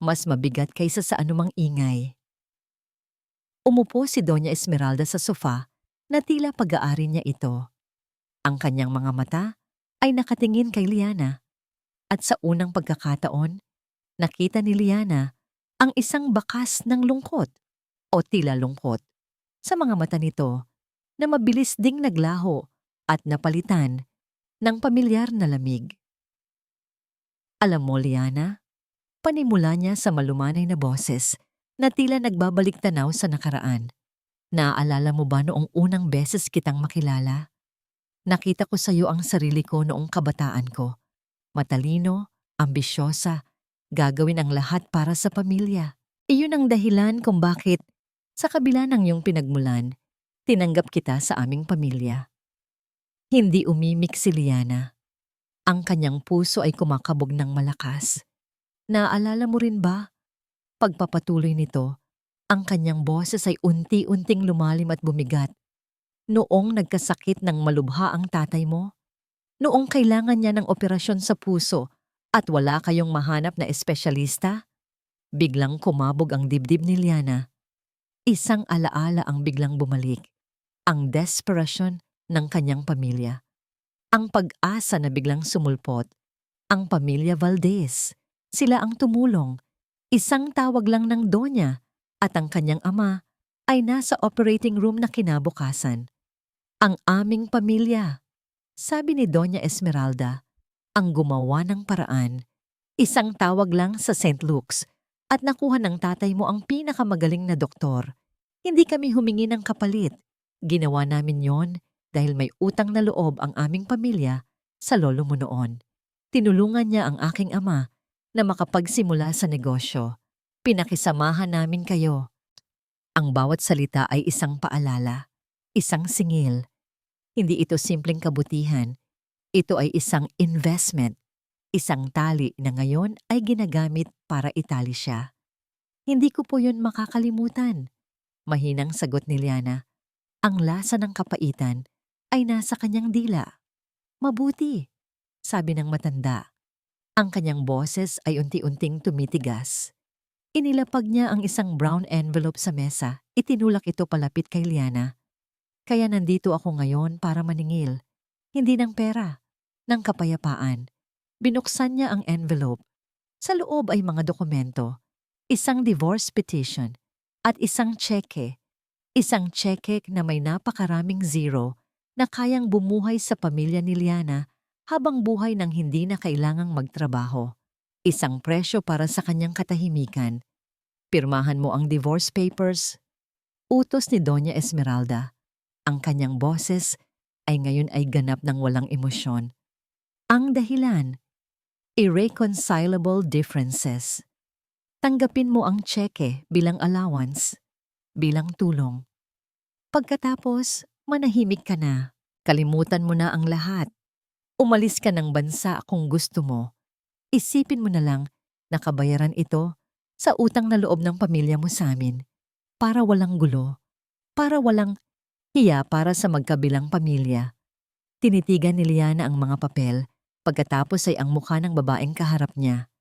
mas mabigat kaysa sa anumang ingay. Umupo si Doña Esmeralda sa sofa na tila pag-aari niya ito. Ang kanyang mga mata ay nakatingin kay Liana at sa unang pagkakataon, nakita ni Liana ang isang bakas ng lungkot o tila lungkot sa mga mata nito na mabilis ding naglaho at napalitan ng pamilyar na lamig. Alam mo, Liana, panimula niya sa malumanay na boses na tila nagbabalik tanaw sa nakaraan. Naaalala mo ba noong unang beses kitang makilala? Nakita ko sa iyo ang sarili ko noong kabataan ko. Matalino, ambisyosa, gagawin ang lahat para sa pamilya. Iyon ang dahilan kung bakit, sa kabila ng iyong pinagmulan, tinanggap kita sa aming pamilya. Hindi umimik si Liana. Ang kanyang puso ay kumakabog ng malakas. Naaalala mo rin ba? Pagpapatuloy nito, ang kanyang boses ay unti-unting lumalim at bumigat. Noong nagkasakit ng malubha ang tatay mo, noong kailangan niya ng operasyon sa puso at wala kayong mahanap na espesyalista, biglang kumabog ang dibdib ni Liana. Isang alaala ang biglang bumalik, ang desperasyon ng kanyang pamilya. Ang pag-asa na biglang sumulpot, ang pamilya Valdez. Sila ang tumulong. Isang tawag lang ng donya at ang kanyang ama ay nasa operating room na kinabukasan. Ang aming pamilya, sabi ni Doña Esmeralda, ang gumawa ng paraan. Isang tawag lang sa St. Luke's at nakuha ng tatay mo ang pinakamagaling na doktor. Hindi kami humingi ng kapalit. Ginawa namin yon dahil may utang na loob ang aming pamilya sa lolo mo noon. Tinulungan niya ang aking ama na makapagsimula sa negosyo. Pinakisamahan namin kayo. Ang bawat salita ay isang paalala, isang singil. Hindi ito simpleng kabutihan. Ito ay isang investment, isang tali na ngayon ay ginagamit para itali siya. Hindi ko po yun makakalimutan. Mahinang sagot ni Liana. Ang lasa ng kapaitan ay nasa kanyang dila. Mabuti, sabi ng matanda. Ang kanyang boses ay unti-unting tumitigas. Inilapag niya ang isang brown envelope sa mesa. Itinulak ito palapit kay Liana. Kaya nandito ako ngayon para maningil. Hindi ng pera, ng kapayapaan. Binuksan niya ang envelope. Sa loob ay mga dokumento, isang divorce petition, at isang tseke. Isang tseke na may napakaraming zero na kayang bumuhay sa pamilya ni Liana habang buhay nang hindi na kailangang magtrabaho. Isang presyo para sa kanyang katahimikan. Pirmahan mo ang divorce papers. Utos ni Doña Esmeralda. Ang kanyang boses ay ngayon ay ganap ng walang emosyon. Ang dahilan, irreconcilable differences. Tanggapin mo ang tseke bilang allowance, bilang tulong. Pagkatapos, manahimik ka na. Kalimutan mo na ang lahat. Umalis ka ng bansa kung gusto mo. Isipin mo na lang na kabayaran ito sa utang na loob ng pamilya mo sa amin. Para walang gulo. Para walang hiya para sa magkabilang pamilya. Tinitigan ni Liana ang mga papel, pagkatapos ay ang mukha ng babaeng kaharap niya.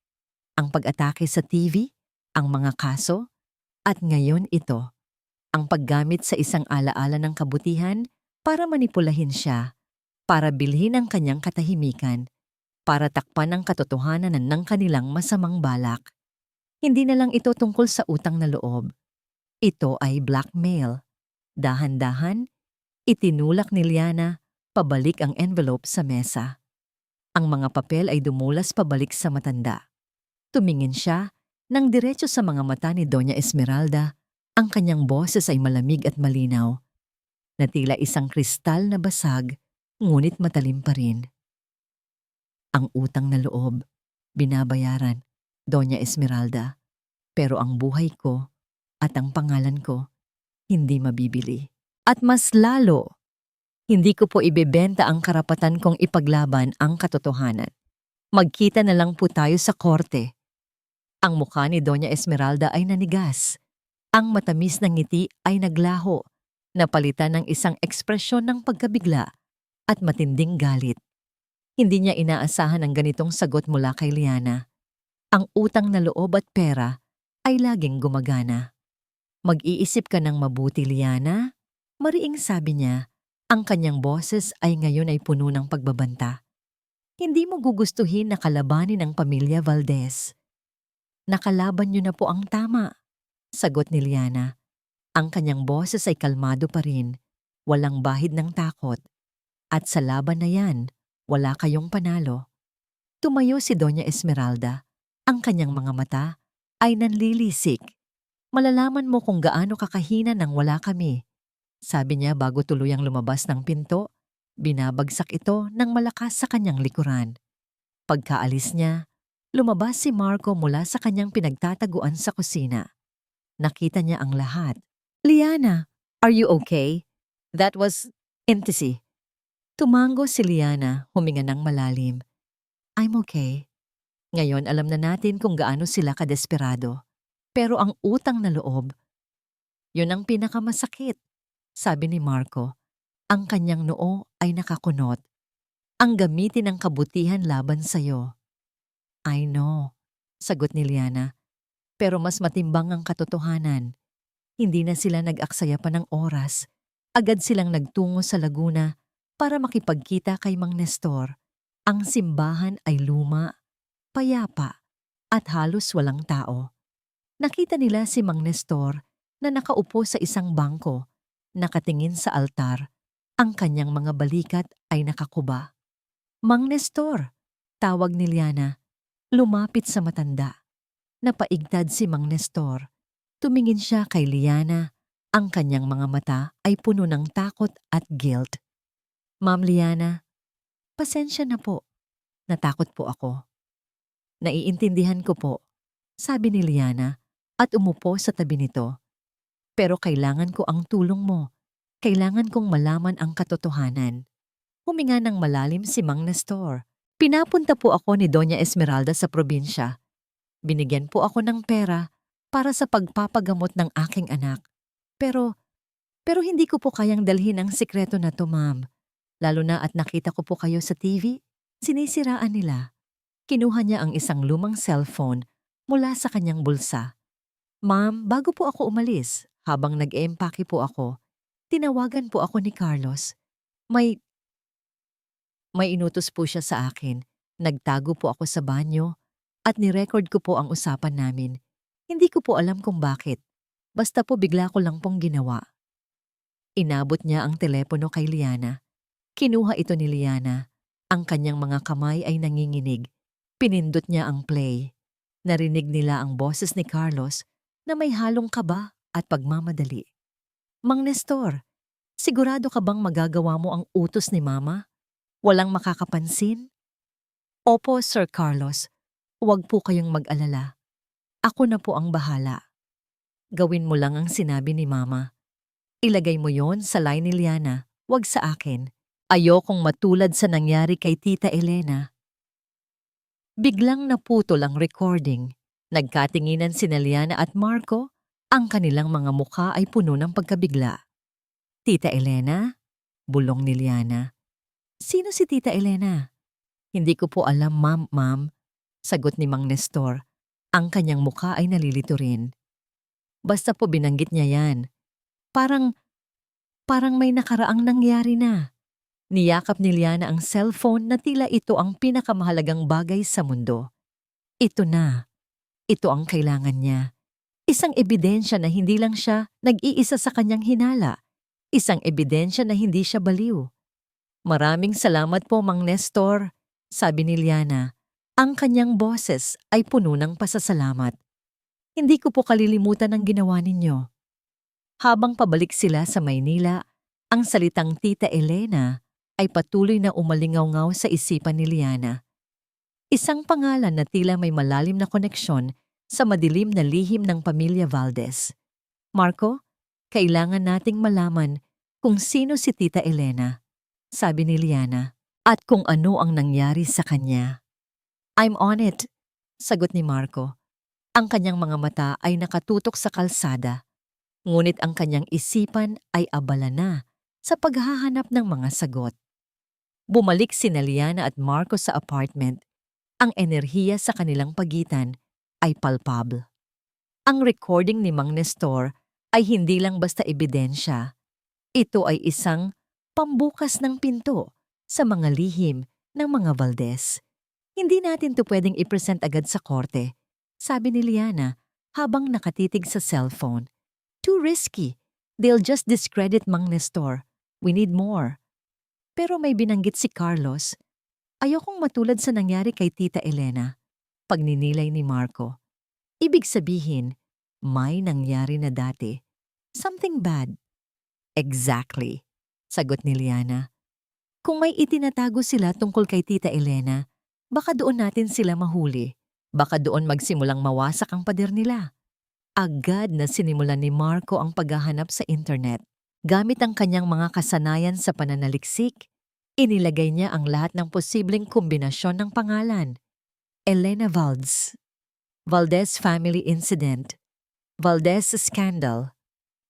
Ang pag-atake sa TV, ang mga kaso, at ngayon ito. Ang paggamit sa isang alaala ng kabutihan para manipulahin siya, para bilhin ang kanyang katahimikan, para takpan ang katotohanan ng kanilang masamang balak. Hindi na lang ito tungkol sa utang na loob. Ito ay blackmail. Dahan-dahan, itinulak ni Liana pabalik ang envelope sa mesa. Ang mga papel ay dumulas pabalik sa matanda. Tumingin siya nang diretso sa mga mata ni Doña Esmeralda. Ang kanyang boses ay malamig at malinaw, na tila isang kristal na basag, ngunit matalim pa rin. Ang utang na loob, binabayaran, Doña Esmeralda, pero ang buhay ko at ang pangalan ko, hindi mabibili. At mas lalo, hindi ko po ibebenta ang karapatan kong ipaglaban ang katotohanan. Magkita na lang po tayo sa korte. Ang mukha ni Doña Esmeralda ay nanigas. Ang matamis na ngiti ay naglaho, napalitan ng isang ekspresyon ng pagkabigla at matinding galit. Hindi niya inaasahan ang ganitong sagot mula kay Liana. Ang utang na loob at pera ay laging gumagana. Mag-iisip ka ng mabuti, Liana, mariing sabi niya. Ang kanyang boses ay ngayon ay puno ng pagbabanta. Hindi mo gugustuhin na kalabanin ang pamilya Valdez. Nakalaban niyo na po ang tama, sagot ni Liana. Ang kanyang boses ay kalmado pa rin, walang bahid ng takot. At sa laban na yan, wala kayong panalo. Tumayo si Doña Esmeralda. Ang kanyang mga mata ay nanlilisik. Malalaman mo kung gaano kakahina nang wala kami. Sabi niya bago tuluyang lumabas ng pinto, binabagsak ito ng malakas sa kanyang likuran. Pagkaalis niya, lumabas si Marco mula sa kanyang pinagtataguan sa kusina. Nakita niya ang lahat. Liana, are you okay? That was intimacy. Tumango si Liana, huminga ng malalim. I'm okay. Ngayon alam na natin kung gaano sila kadesperado. Pero ang utang na loob, yun ang pinakamasakit. Sabi ni Marco, ang kanyang noo ay nakakunot. Ang gamitin ng kabutihan laban sa'yo. I know, sagot ni Liana. Pero mas matimbang ang katotohanan. Hindi na sila nag-aksaya pa ng oras. Agad silang nagtungo sa Laguna para makipagkita kay Mang Nestor. Ang simbahan ay luma, payapa, at halos walang tao. Nakita nila si Mang Nestor na nakaupo sa isang bangko, nakatingin sa altar. Ang kanyang mga balikat ay nakakuba. Mang Nestor, tawag ni Liana. Lumapit sa matanda. Napaigtad si Mang Nestor. Tumingin siya kay Liana. Ang kanyang mga mata ay puno ng takot at guilt. Ma'am Liana, pasensya na po. Natakot po ako. Naiintindihan ko po, sabi ni Liana at umupo sa tabi nito. Pero kailangan ko ang tulong mo. Kailangan kong malaman ang katotohanan. Huminga ng malalim si Mang Nestor. Pinapunta po ako ni Doña Esmeralda sa probinsya. Binigyan po ako ng pera para sa pagpapagamot ng aking anak. Pero hindi ko po kayang dalhin ang sikreto na to, ma'am. Lalo na at nakita ko po kayo sa TV, sinisiraan nila. Kinuha niya ang isang lumang cellphone mula sa kanyang bulsa. Ma'am, bago po ako umalis, habang nag-empake po ako, tinawagan po ako ni Carlos. May inutos po siya sa akin. Nagtago po ako sa banyo at nirecord ko po ang usapan namin. Hindi ko po alam kung bakit. Basta po bigla ko lang pong ginawa. Inabot niya ang telepono kay Liana. Kinuha ito ni Liana. Ang kanyang mga kamay ay nanginginig. Pinindot niya ang play. Narinig nila ang boses ni Carlos na may halong kaba at pagmamadali. Mang Nestor, sigurado ka bang magagawa mo ang utos ni Mama? Walang makakapansin? Opo, Sir Carlos. Huwag po kayong mag-alala. Ako na po ang bahala. Gawin mo lang ang sinabi ni Mama. Ilagay mo yon sa line ni Liana, wag sa akin. Ayokong matulad sa nangyari kay Tita Elena. Biglang naputol ang recording. Nagkatinginan sina Liana at Marco. Ang kanilang mga mukha ay puno ng pagkabigla. Tita Elena? Bulong ni Liana. Sino si Tita Elena? Hindi ko po alam, ma'am. Sagot ni Mang Nestor. Ang kanyang mukha ay nalilito rin. Basta po binanggit niya yan. Parang may nakaraang nangyari na. Niyakap ni Liana ang cellphone na tila ito ang pinakamahalagang bagay sa mundo. Ito na. Ito ang kailangan niya. Isang ebidensya na hindi lang siya nag-iisa sa kanyang hinala. Isang ebidensya na hindi siya baliw. Maraming salamat po, Mang Nestor. sabi ni Liana. Ang kanyang boses ay puno ng pasasalamat. Hindi ko po kalilimutan ang ginawa ninyo. Habang pabalik sila sa Maynila, ang salitang Tita Elena ay patuloy na umalingaw-ngaw sa isipan ni Liana. Isang pangalan na tila may malalim na koneksyon sa madilim na lihim ng pamilya Valdez. Marco, kailangan nating malaman kung sino si Tita Elena, sabi ni Liana, at kung ano ang nangyari sa kanya. I'm on it, sagot ni Marco. Ang kanyang mga mata ay nakatutok sa kalsada, ngunit ang kanyang isipan ay abala na sa paghahanap ng mga sagot. Bumalik sina Liana at Marco sa apartment. Ang enerhiya sa kanilang pagitan ay palpable. Ang recording ni Mang Nestor ay hindi lang basta ebidensya. Ito ay isang pambukas ng pinto sa mga lihim ng mga Valdez. Hindi natin to pwedeng i-present agad sa korte, sabi ni Liana habang nakatitig sa cellphone. Too risky. They'll just discredit Mang Nestor. We need more. Pero may binanggit si Carlos. Ayokong matulad sa nangyari kay Tita Elena, pagninilay ni Marco. Ibig sabihin, may nangyari na dati. Something bad. Exactly, sagot ni Liana. Kung may itinatago sila tungkol kay Tita Elena, baka doon natin sila mahuli. Baka doon magsimulang mawasak ang pader nila. Agad na sinimulan ni Marco ang paghahanap sa internet. Gamit ang kanyang mga kasanayan sa pananaliksik, inilagay niya ang lahat ng posibleng kombinasyon ng pangalan. Elena Valdez, Valdez Family Incident, Valdez Scandal.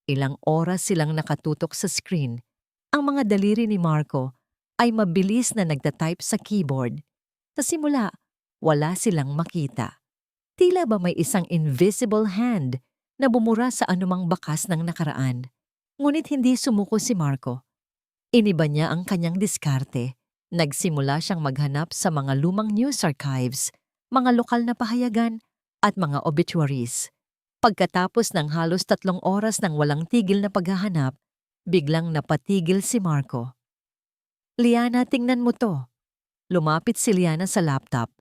Ilang oras silang nakatutok sa screen. Ang mga daliri ni Marco ay mabilis na nagtatype sa keyboard. Sa simula, wala silang makita. Tila ba may isang invisible hand na bumura sa anumang bakas ng nakaraan. Ngunit hindi sumuko si Marco. Iniba niya ang kanyang diskarte. Nagsimula siyang maghanap sa mga lumang news archives, mga lokal na pahayagan, at mga obituaries. Pagkatapos ng halos 3 oras ng walang tigil na paghahanap, biglang napatigil si Marco. Liana, tingnan mo to. Lumapit si Liana sa laptop.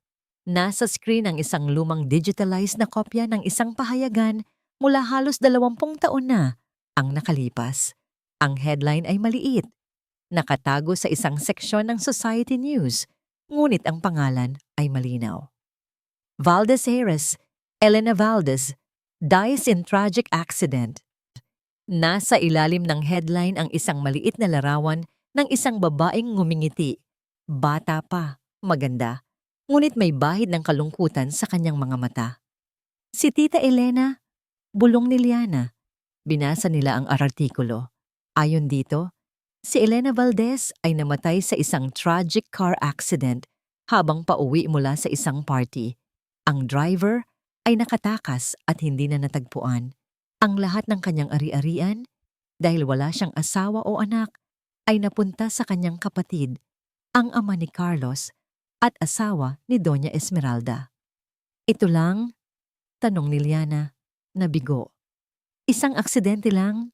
Nasa screen ang isang lumang digitalized na kopya ng isang pahayagan mula halos 20 taon na ang nakalipas. Ang headline ay maliit. Nakatago sa isang seksyon ng Society News, ngunit ang pangalan ay malinaw. Valdez Heiress, Elena Valdez, dies in tragic accident. Nasa ilalim ng headline ang isang maliit na larawan ng isang babaeng ngumingiti. Bata pa, maganda, ngunit may bahid ng kalungkutan sa kanyang mga mata. Si Tita Elena, bulong ni Liana. Binasa nila ang artikulo. Ayon dito, si Elena Valdez ay namatay sa isang tragic car accident habang pauwi mula sa isang party. Ang driver ay nakatakas at hindi na natagpuan. Ang lahat ng kanyang ari-arian, dahil wala siyang asawa o anak, ay napunta sa kanyang kapatid, ang ama ni Carlos at asawa ni Doña Esmeralda. Ito lang? Tanong ni Liana, nabigo. Isang aksidente lang?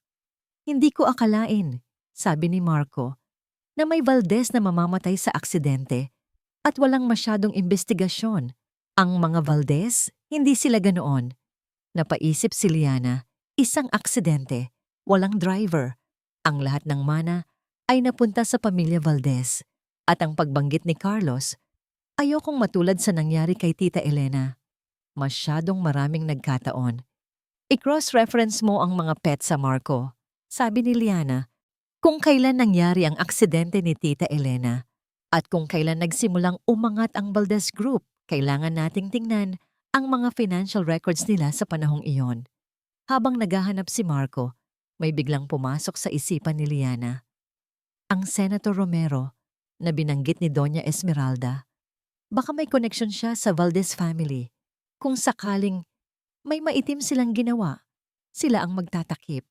Hindi ko akalain, sabi ni Marco, na may Valdez na mamamatay sa aksidente at walang masyadong investigasyon. Ang mga Valdez, hindi sila ganoon. Napaisip si Liana, isang aksidente, walang driver. Ang lahat ng mana ay napunta sa pamilya Valdez. At ang pagbanggit ni Carlos, ayokong matulad sa nangyari kay Tita Elena. Masyadong maraming nagkataon. I-cross-reference mo ang mga petsa, Marco. Sabi ni Liana, kung kailan nangyari ang aksidente ni Tita Elena at kung kailan nagsimulang umangat ang Valdez Group, kailangan nating tingnan ang mga financial records nila sa panahong iyon. Habang naghahanap si Marco, may biglang pumasok sa isipan ni Liana. Ang Senator Romero na binanggit ni Doña Esmeralda. Baka may connection siya sa Valdez family. Kung sakaling may maitim silang ginawa, sila ang magtatakip.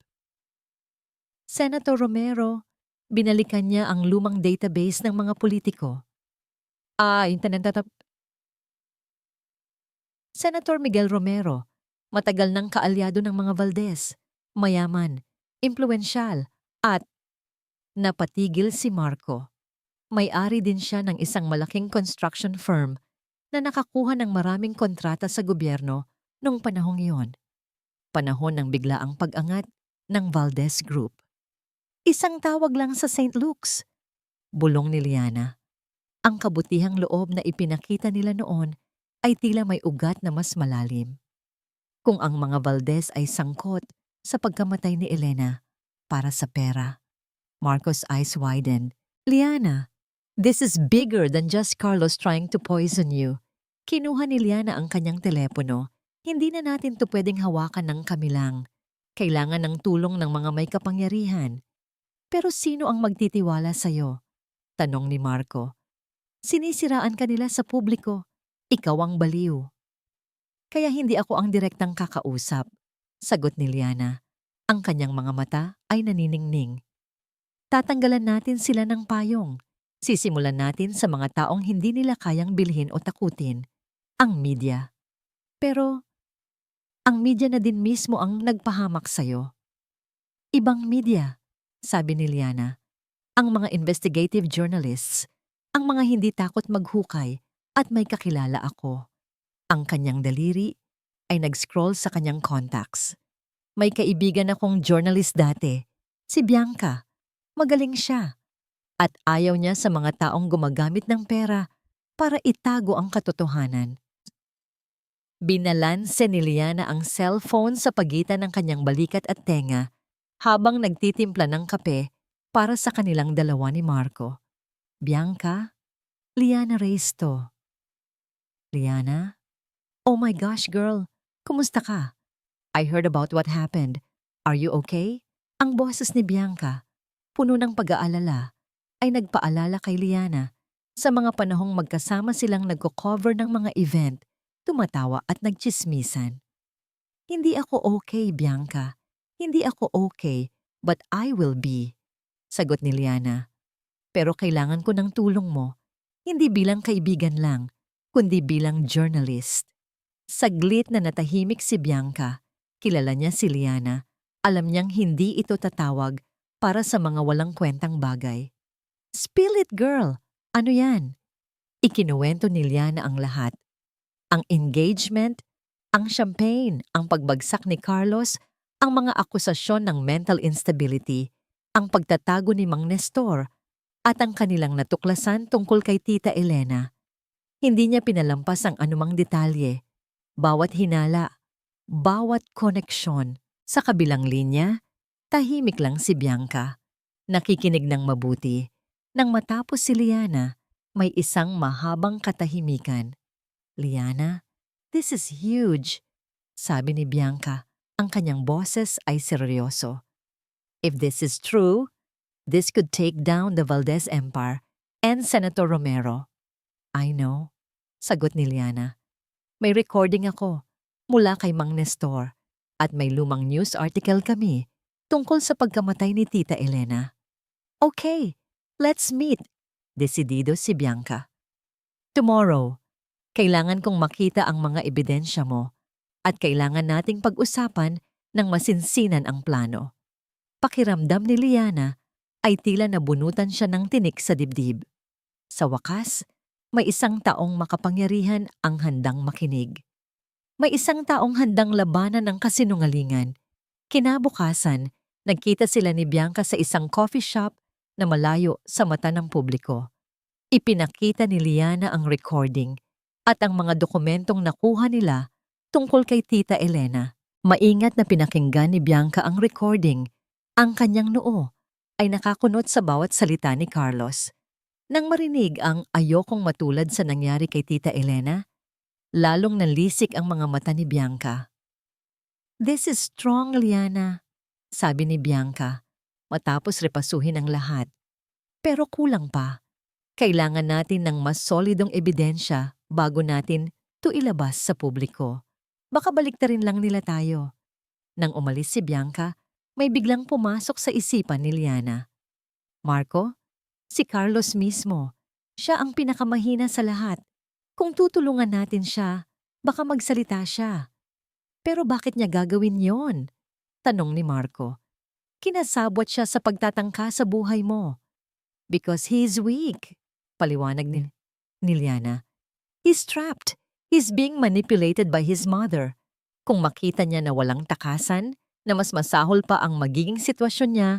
Senator Romero, binalikan niya ang lumang database ng mga politiko. Senator Miguel Romero, matagal nang kaalyado ng mga Valdez, mayaman, impluwensyal, at napatigil si Marco. May-ari din siya ng isang malaking construction firm na nakakuha ng maraming kontrata sa gobyerno noong panahong iyon. Panahon ng biglaang pag-angat ng Valdez Group. Isang tawag lang sa St. Luke's. Bulong ni Liana. Ang kabutihang loob na ipinakita nila noon ay tila may ugat na mas malalim. Kung ang mga Valdez ay sangkot sa pagkamatay ni Elena para sa pera. Marco's eyes widened. Liana, this is bigger than just Carlos trying to poison you. Kinuha ni Liana ang kanyang telepono. Hindi na natin to pwedeng hawakan ng kami lang. Kailangan ng tulong ng mga may kapangyarihan. Pero sino ang magtitiwala sa'yo? Tanong ni Marco. Sinisiraan ka nila sa publiko. Ikaw ang baliw. Kaya hindi ako ang direktang kakausap. Sagot ni Liana. Ang kanyang mga mata ay naniningning. Tatanggalan natin sila ng payong. Sisimulan natin sa mga taong hindi nila kayang bilhin o takutin. Ang media. Pero, ang media na din mismo ang nagpahamak sa'yo. Ibang media, sabi ni Liana. Ang mga investigative journalists, ang mga hindi takot maghukay at may kakilala ako. Ang kanyang daliri ay nag-scroll sa kanyang contacts. May kaibigan akong journalist dati, si Bianca. Magaling siya. At ayaw niya sa mga taong gumagamit ng pera para itago ang katotohanan. Binalanse ni Liana ang cellphone sa pagitan ng kanyang balikat at tenga habang nagtitimpla ng kape para sa kanilang dalawa ni Marco. Bianca, Liana Reyes to. Liana? Oh my gosh, girl. Kumusta ka? I heard about what happened. Are you okay? Ang boses ni Bianca, puno ng pag-aalala, ay nagpaalala kay Liana sa mga panahong magkasama silang nagko-cover ng mga event, tumatawa at nagtsismisan. Hindi ako okay, Bianca. Hindi ako okay, but I will be. Sagot ni Liana. Pero kailangan ko ng tulong mo, hindi bilang kaibigan lang, kundi bilang journalist. Saglit na natahimik si Bianca. Kilala niya si Liana. Alam niyang hindi ito tatawag para sa mga walang kwentang bagay. Spill it, girl! Ano yan? Ikinuwento ni Liana ang lahat. Ang engagement, ang champagne, ang pagbagsak ni Carlos, ang mga akusasyon ng mental instability, ang pagtatago ni Mang Nestor, at ang kanilang natuklasan tungkol kay Tita Elena. Hindi niya pinalampas ang anumang detalye, bawat hinala, bawat koneksyon. Sa kabilang linya, tahimik lang si Bianca. Nakikinig ng mabuti. Nang matapos si Liana, may isang mahabang katahimikan. Liana, this is huge, sabi ni Bianca. Ang kanyang boses ay seryoso. If this is true, this could take down the Valdez Empire and Senator Romero. I know, sagot ni Liana. May recording ako mula kay Mang Nestor at may lumang news article kami tungkol sa pagkamatay ni Tita Elena. Okay, let's meet, desidido si Bianca. Tomorrow, kailangan kong makita ang mga ebidensya mo at kailangan nating pag-usapan ng masinsinan ang plano. Pakiramdam ni Liana ay tila nabunutan siya ng tinik sa dibdib. Sa wakas, may isang taong makapangyarihan ang handang makinig. May isang taong handang labanan ng kasinungalingan. Kinabukasan, nagkita sila ni Bianca sa isang coffee shop na malayo sa mata ng publiko. Ipinakita ni Liana ang recording at ang mga dokumentong nakuha nila tungkol kay Tita Elena. Maingat na pinakinggan ni Bianca ang recording. Ang kanyang noo ay nakakunot sa bawat salita ni Carlos. Nang marinig ang ayokong matulad sa nangyari kay Tita Elena, lalong nalisik ang mga mata ni Bianca. This is strong, Liana, sabi ni Bianca, matapos repasuhin ang lahat. Pero kulang pa. Kailangan natin ng mas solidong ebidensya bago natin ito ilabas sa publiko. Baka baliktarin lang nila tayo. Nang umalis si Bianca, may biglang pumasok sa isipan ni Liana. Marco, si Carlos mismo. Siya ang pinakamahina sa lahat. Kung tutulungan natin siya, baka magsalita siya. Pero bakit niya gagawin yon? Tanong ni Marco. Kinasabwat siya sa pagtatangka sa buhay mo. Because he is weak. Paliwanag ni Liana. He's trapped. He's being manipulated by his mother. Kung makita niya na walang takasan, na mas masahol pa ang magiging sitwasyon niya,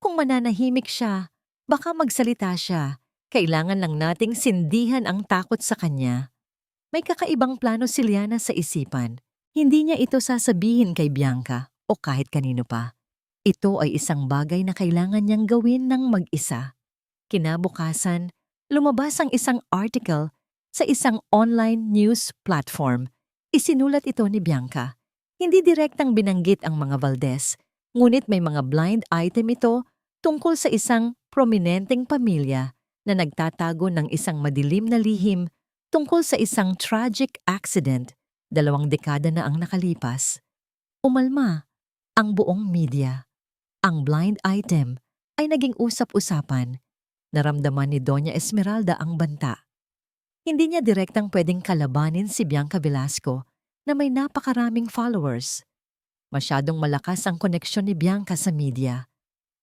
kung mananahimik siya, baka magsalita siya. Kailangan lang nating sindihan ang takot sa kanya. May kakaibang plano si Liana sa isipan. Hindi niya ito sasabihin kay Bianca o kahit kanino pa. Ito ay isang bagay na kailangan niyang gawin ng mag-isa. Kinabukasan, lumabas ang isang article sa isang online news platform. Isinulat ito ni Bianca. Hindi direktang binanggit ang mga Valdez, ngunit may mga blind item ito tungkol sa isang prominenteng pamilya na nagtatago ng isang madilim na lihim tungkol sa isang tragic accident 2 dekada na ang nakalipas. Umalma ang buong media. Ang blind item ay naging usap-usapan. Naramdaman ni Doña Esmeralda ang banta. Hindi niya direktang pwedeng kalabanin si Bianca Velasco na may napakaraming followers. Masyadong malakas ang koneksyon ni Bianca sa media.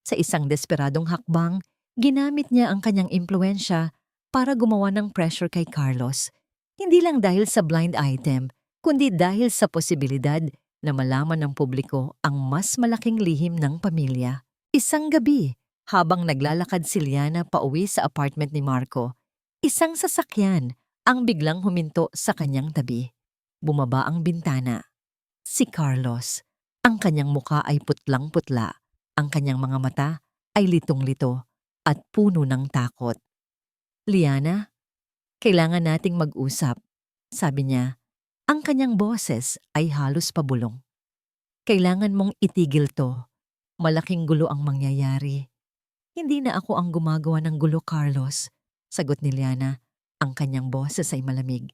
Sa isang desperadong hakbang, ginamit niya ang kanyang impluensya para gumawa ng pressure kay Carlos. Hindi lang dahil sa blind item, kundi dahil sa posibilidad na malaman ng publiko ang mas malaking lihim ng pamilya. Isang gabi, habang naglalakad si Liana pauwi sa apartment ni Marco, isang sasakyan ang biglang huminto sa kanyang tabi. Bumaba ang bintana. Si Carlos. Ang kanyang muka ay putlang-putla. Ang kanyang mga mata ay litong-lito at puno ng takot. Liana, kailangan nating mag-usap, sabi niya. Ang kanyang boses ay halos pabulong. Kailangan mong itigil to. Malaking gulo ang mangyayari. Hindi na ako ang gumagawa ng gulo, Carlos, sagot ni Liana. Ang kanyang boses ay malamig.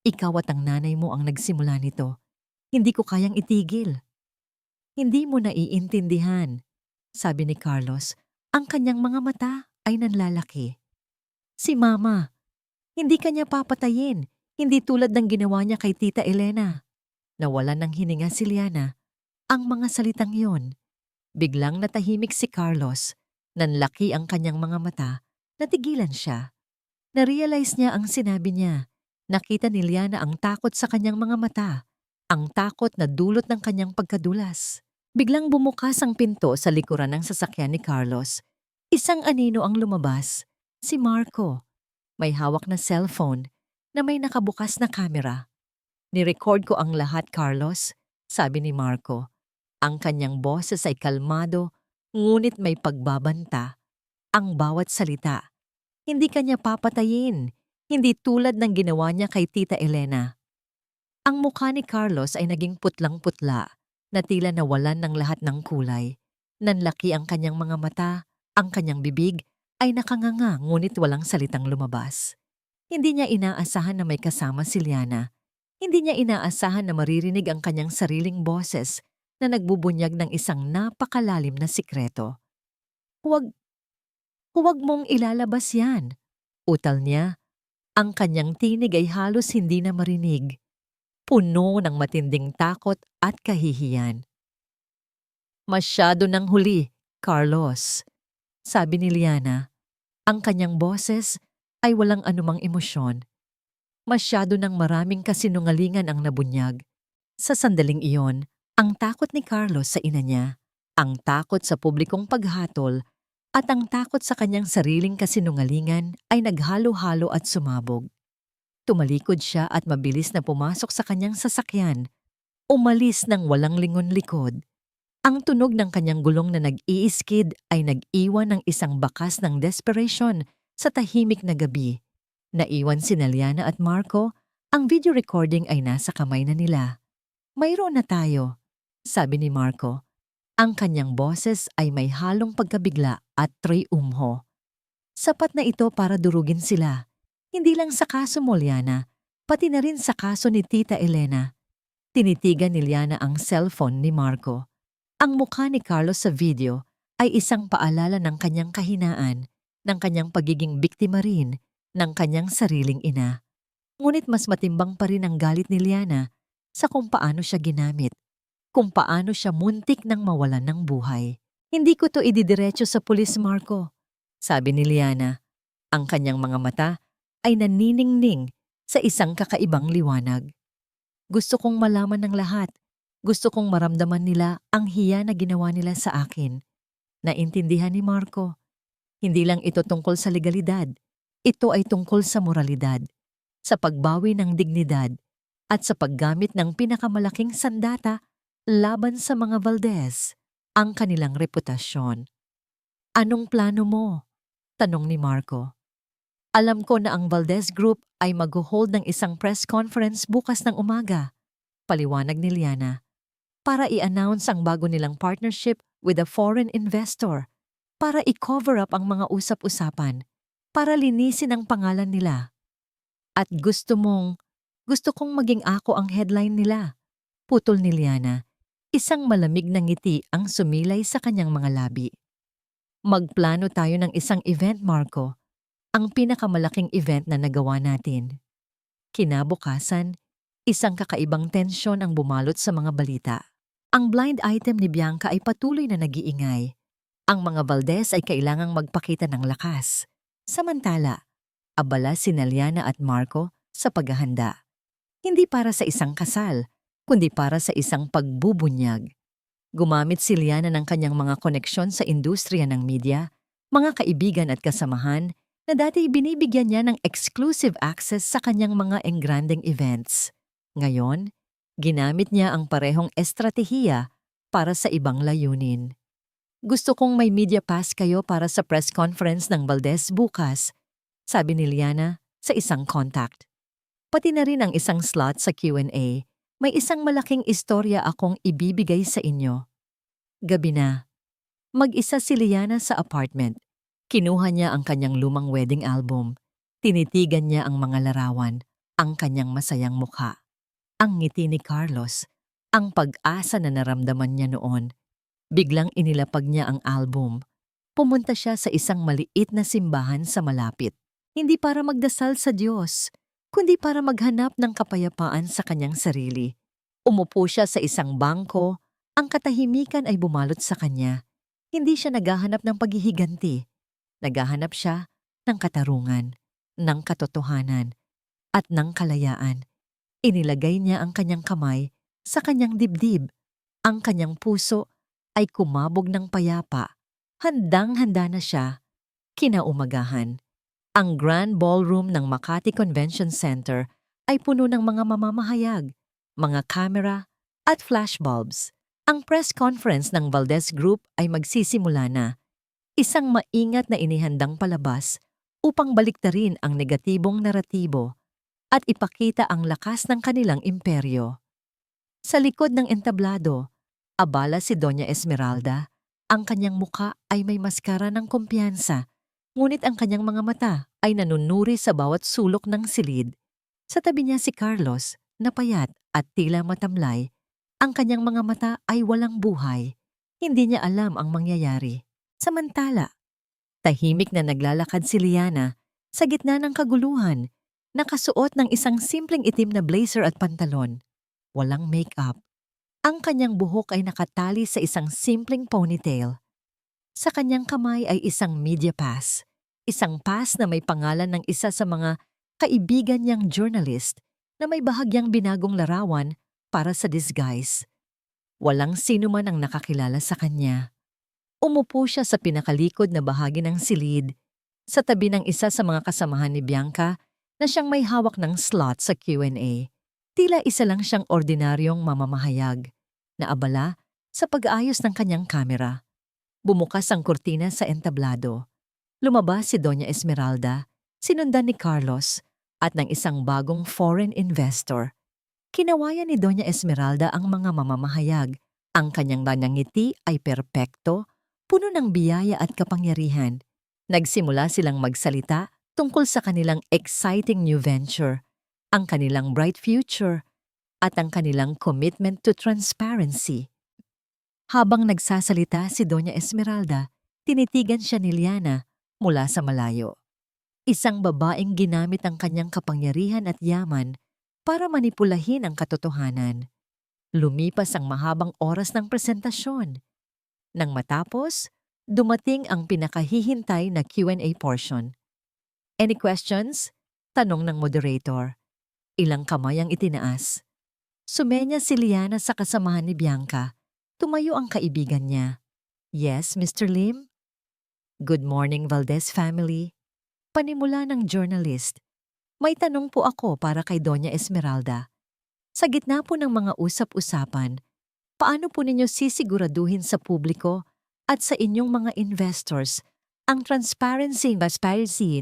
Ikaw at ang nanay mo ang nagsimula nito. Hindi ko kayang itigil. Hindi mo naiintindihan, sabi ni Carlos. Ang kanyang mga mata ay nanlalaki. Si Mama, hindi kanya papatayin. Hindi tulad ng ginawa niya kay Tita Elena. Nawalan ng hininga si Liana. Ang mga salitang yon. Biglang natahimik si Carlos. Nanlaki ang kanyang mga mata. Natigilan siya. Narealize niya ang sinabi niya. Nakita ni Liana ang takot sa kanyang mga mata. Ang takot na dulot ng kanyang pagkadulas. Biglang bumukas ang pinto sa likuran ng sasakyan ni Carlos. Isang anino ang lumabas. Si Marco. May hawak na cellphone na may nakabukas na kamera. Nirecord ko ang lahat, Carlos, sabi ni Marco. Ang kanyang boses ay kalmado, ngunit may pagbabanta. Ang bawat salita. Hindi kanya papatayin, hindi tulad ng ginawa niya kay Tita Elena. Ang mukha ni Carlos ay naging putlang-putla, na tila nawalan ng lahat ng kulay. Nanlaki ang kanyang mga mata, ang kanyang bibig ay nakanganga ngunit walang salitang lumabas. Hindi niya inaasahan na may kasama si Liana. Hindi niya inaasahan na maririnig ang kanyang sariling boses na nagbubunyag ng isang napakalalim na sikreto. Huwag mong ilalabas yan, utal niya. Ang kanyang tinig ay halos hindi na marinig. Puno ng matinding takot at kahihiyan. Masyado nang huli, Carlos, sabi ni Liana. Ang kanyang boses ay walang anumang emosyon. Masyado nang maraming kasinungalingan ang nabunyag. Sa sandaling iyon, ang takot ni Carlos sa ina niya, ang takot sa publikong paghatol, at ang takot sa kanyang sariling kasinungalingan ay naghalo-halo at sumabog. Tumalikod siya at mabilis na pumasok sa kanyang sasakyan. Umalis ng walang lingon-likod. Ang tunog ng kanyang gulong na nag-iiskid ay nag-iwan ng isang bakas ng desperation sa tahimik na gabi. Naiwan si Liana at Marco, ang video recording ay nasa kamay na nila. Mayroon na tayo, sabi ni Marco. Ang kanyang boses ay may halong pagkabigla at triumho. Sapat na ito para durugin sila. Hindi lang sa kaso mo, Liana, pati na rin sa kaso ni Tita Elena. Tinitigan ni Liana ang cellphone ni Marco. Ang mukha ni Carlos sa video ay isang paalala ng kanyang kahinaan, ng kanyang pagiging biktima rin ng kanyang sariling ina. Ngunit mas matimbang pa rin ang galit ni Liana sa kung paano siya ginamit, kung paano siya muntik nang mawalan ng buhay. Hindi ko to ididiretso sa pulis, Marco, sabi ni Liana. Ang kanyang mga mata ay naniningning sa isang kakaibang liwanag. Gusto kong malaman ng lahat. Gusto kong maramdaman nila ang hiya na ginawa nila sa akin. Naintindihan ni Marco. Hindi lang ito tungkol sa legalidad. Ito ay tungkol sa moralidad, sa pagbawi ng dignidad, at sa paggamit ng pinakamalaking sandata laban sa mga Valdez, ang kanilang reputasyon. Anong plano mo? Tanong ni Marco. Alam ko na ang Valdez Group ay mag-hold ng isang press conference bukas ng umaga, paliwanag ni Liana, para i-announce ang bago nilang partnership with a foreign investor, para i-cover up ang mga usap-usapan, para linisin ang pangalan nila. At gusto kong maging ako ang headline nila, putol ni Liana. Isang malamig na ngiti ang sumilay sa kanyang mga labi. Magplano tayo ng isang event, Marco. Ang pinakamalaking event na nagawa natin. Kinabukasan, isang kakaibang tensyon ang bumalot sa mga balita. Ang blind item ni Bianca ay patuloy na nag-iingay. Ang mga Valdez ay kailangang magpakita ng lakas. Samantala, abala si Liana at Marco sa paghahanda. Hindi para sa isang kasal, kundi para sa isang pagbubunyag. Gumamit si Liana ng kanyang mga koneksyon sa industriya ng media, mga kaibigan at kasamahan na dati binibigyan niya ng exclusive access sa kanyang mga engranding events. Ngayon, ginamit niya ang parehong estratehiya para sa ibang layunin. Gusto kong may media pass kayo para sa press conference ng Valdez bukas, sabi ni Liana sa isang contact. Pati na rin ang isang slot sa Q&A. May isang malaking istorya akong ibibigay sa inyo. Gabi na. Mag-isa si Liana sa apartment. Kinuha niya ang kanyang lumang wedding album. Tinitigan niya ang mga larawan, ang kanyang masayang mukha. Ang ngiti ni Carlos, ang pag-asa na naramdaman niya noon. Biglang inilapag niya ang album. Pumunta siya sa isang maliit na simbahan sa malapit. Hindi para magdasal sa Diyos, kundi para maghanap ng kapayapaan sa kanyang sarili. Umupo siya sa isang bangko, ang katahimikan ay bumalot sa kanya. Hindi siya naghahanap ng paghihiganti. Naghahanap siya ng katarungan, ng katotohanan, at ng kalayaan. Inilagay niya ang kanyang kamay sa kanyang dibdib. Ang kanyang puso ay kumabog ng payapa. Handang-handa na siya. Kinaumagahan. Ang Grand Ballroom ng Makati Convention Center ay puno ng mga mamamahayag, mga kamera at flashbulbs. Ang press conference ng Valdez Group ay magsisimula na. Isang maingat na inihandang palabas upang baliktarin ang negatibong naratibo at ipakita ang lakas ng kanilang imperyo. Sa likod ng entablado, abala si Doña Esmeralda. Ang kanyang muka ay may maskara ng kumpiyansa, ngunit ang kanyang mga mata ay nanunuri sa bawat sulok ng silid. Sa tabi niya si Carlos, na payat at tila matamlay. Ang kanyang mga mata ay walang buhay. Hindi niya alam ang mangyayari. Samantala, tahimik na naglalakad si Liana sa gitna ng kaguluhan, nakasuot ng isang simpleng itim na blazer at pantalon. Walang make-up. Ang kanyang buhok ay nakatali sa isang simpleng ponytail. Sa kanyang kamay ay isang media pass. Isang pass na may pangalan ng isa sa mga kaibigan niyang journalist na may bahagyang binagong larawan para sa disguise. Walang sino man ang nakakilala sa kanya. Umupo siya sa pinakalikod na bahagi ng silid, sa tabi ng isa sa mga kasamahan ni Bianca na siyang may hawak ng slot sa Q&A. Tila isa lang siyang ordinaryong mamamahayag na abala sa pag-aayos ng kanyang kamera. Bumukas ang kurtina sa entablado. Lumabas si Doña Esmeralda, sinundan ni Carlos at ng isang bagong foreign investor. Kinawayan ni Doña Esmeralda ang mga mamamahayag. Ang kanyang ngiti ay perpekto, puno ng biyaya at kapangyarihan. Nagsimula silang magsalita tungkol sa kanilang exciting new venture, ang kanilang bright future, at ang kanilang commitment to transparency. Habang nagsasalita si Doña Esmeralda, tinitigan siya ni Liana mula sa malayo. Isang babaeng ginamit ang kanyang kapangyarihan at yaman para manipulahin ang katotohanan. Lumipas ang mahabang oras ng presentasyon. Nang matapos, dumating ang pinakahihintay na Q&A portion. Any questions? Tanong ng moderator. Ilang kamay ang itinaas. Sumenya si Liana sa kasamahan ni Bianca. Tumayo ang kaibigan niya. Yes, Mr. Lim? Good morning, Valdez family. Panimula ng journalist. May tanong po ako para kay Doña Esmeralda. Sa gitna po ng mga usap-usapan, paano po ninyo sisiguraduhin sa publiko at sa inyong mga investors ang transparency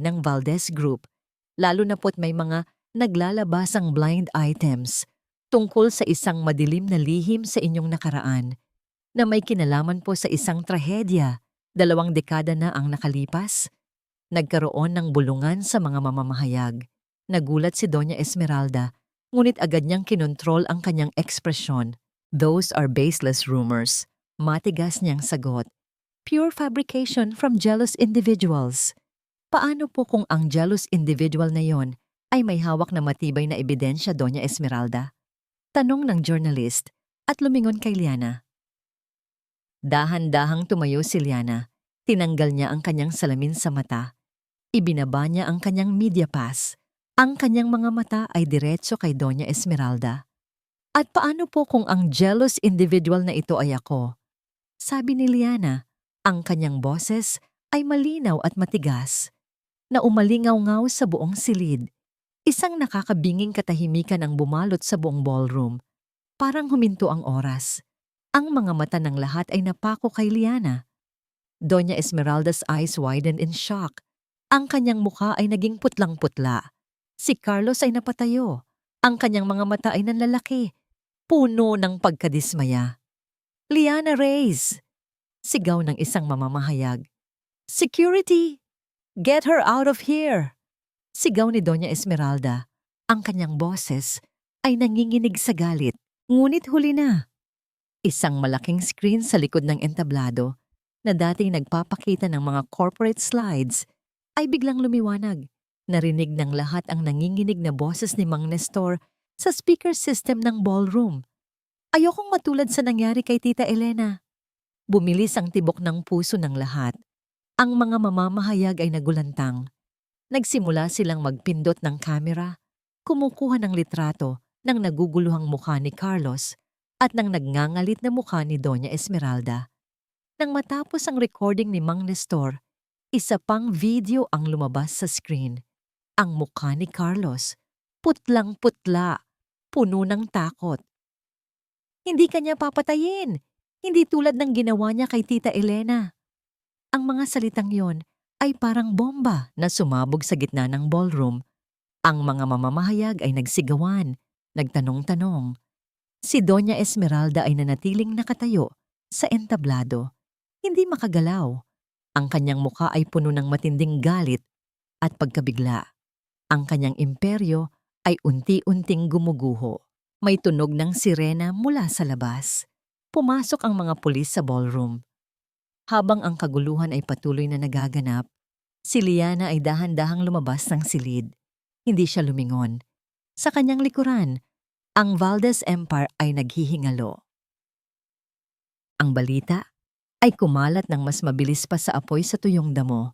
ng Valdez Group, lalo na po't may mga naglalabasang blind items tungkol sa isang madilim na lihim sa inyong nakaraan na may kinalaman po sa isang trahedya 2 dekada na ang nakalipas? Nagkaroon ng bulungan sa mga mamamahayag. Nagulat si Doña Esmeralda, ngunit agad niyang kinontrol ang kanyang ekspresyon. Those are baseless rumors. Matigas niyang sagot. Pure fabrication from jealous individuals. Paano po kung ang jealous individual na yon ay may hawak na matibay na ebidensya, Doña Esmeralda? Tanong ng journalist at lumingon kay Liana. Dahan-dahang tumayo si Liana. Tinanggal niya ang kanyang salamin sa mata. Ibinaba niya ang kanyang media pass. Ang kanyang mga mata ay diretso kay Doña Esmeralda. At paano po kung ang jealous individual na ito ay ako? Sabi ni Liana, ang kanyang boses ay malinaw at matigas, na umalingaw-ngaw sa buong silid. Isang nakakabinging katahimikan ang bumalot sa buong ballroom. Parang huminto ang oras. Ang mga mata ng lahat ay napako kay Liana. Doña Esmeralda's eyes widened in shock. Ang kanyang mukha ay naging putlang-putla. Si Carlos ay napatayo. Ang kanyang mga mata ay nanlalaki, puno ng pagkadismaya. Liana Reyes! Sigaw ng isang mamamahayag. Security! Get her out of here! Sigaw ni Doña Esmeralda. Ang kanyang boses ay nanginginig sa galit, ngunit huli na. Isang malaking screen sa likod ng entablado na dating nagpapakita ng mga corporate slides ay biglang lumiwanag. Narinig ng lahat ang nanginginig na boses ni Mang Nestor sa speaker system ng ballroom. Ayokong matulad sa nangyari kay Tita Elena. Bumilis ang tibok ng puso ng lahat. Ang mga mamamahayag ay nagulantang. Nagsimula silang magpindot ng kamera, kumukuha ng litrato ng naguguluhang mukha ni Carlos at ng nagngangalit na mukha ni Doña Esmeralda. Nang matapos ang recording ni Mang Nestor, isa pang video ang lumabas sa screen. Ang mukha ni Carlos, putlang-putla, puno ng takot. Hindi kanya papatayin, hindi tulad ng ginawa niya kay Tita Elena. Ang mga salitang yon ay parang bomba na sumabog sa gitna ng ballroom. Ang mga mamamahayag ay nagsigawan, nagtanong-tanong. Si Doña Esmeralda ay nanatiling nakatayo sa entablado, hindi makagalaw. Ang kanyang mukha ay puno ng matinding galit at pagkabigla. Ang kanyang imperyo ay unti-unting gumuguho. May tunog ng sirena mula sa labas. Pumasok ang mga pulis sa ballroom. Habang ang kaguluhan ay patuloy na nagaganap, si Liana ay dahan-dahang lumabas ng silid. Hindi siya lumingon. Sa kanyang likuran, ang Valdez Empire ay naghihingalo. Ang balita ay kumalat ng mas mabilis pa sa apoy sa tuyong damo.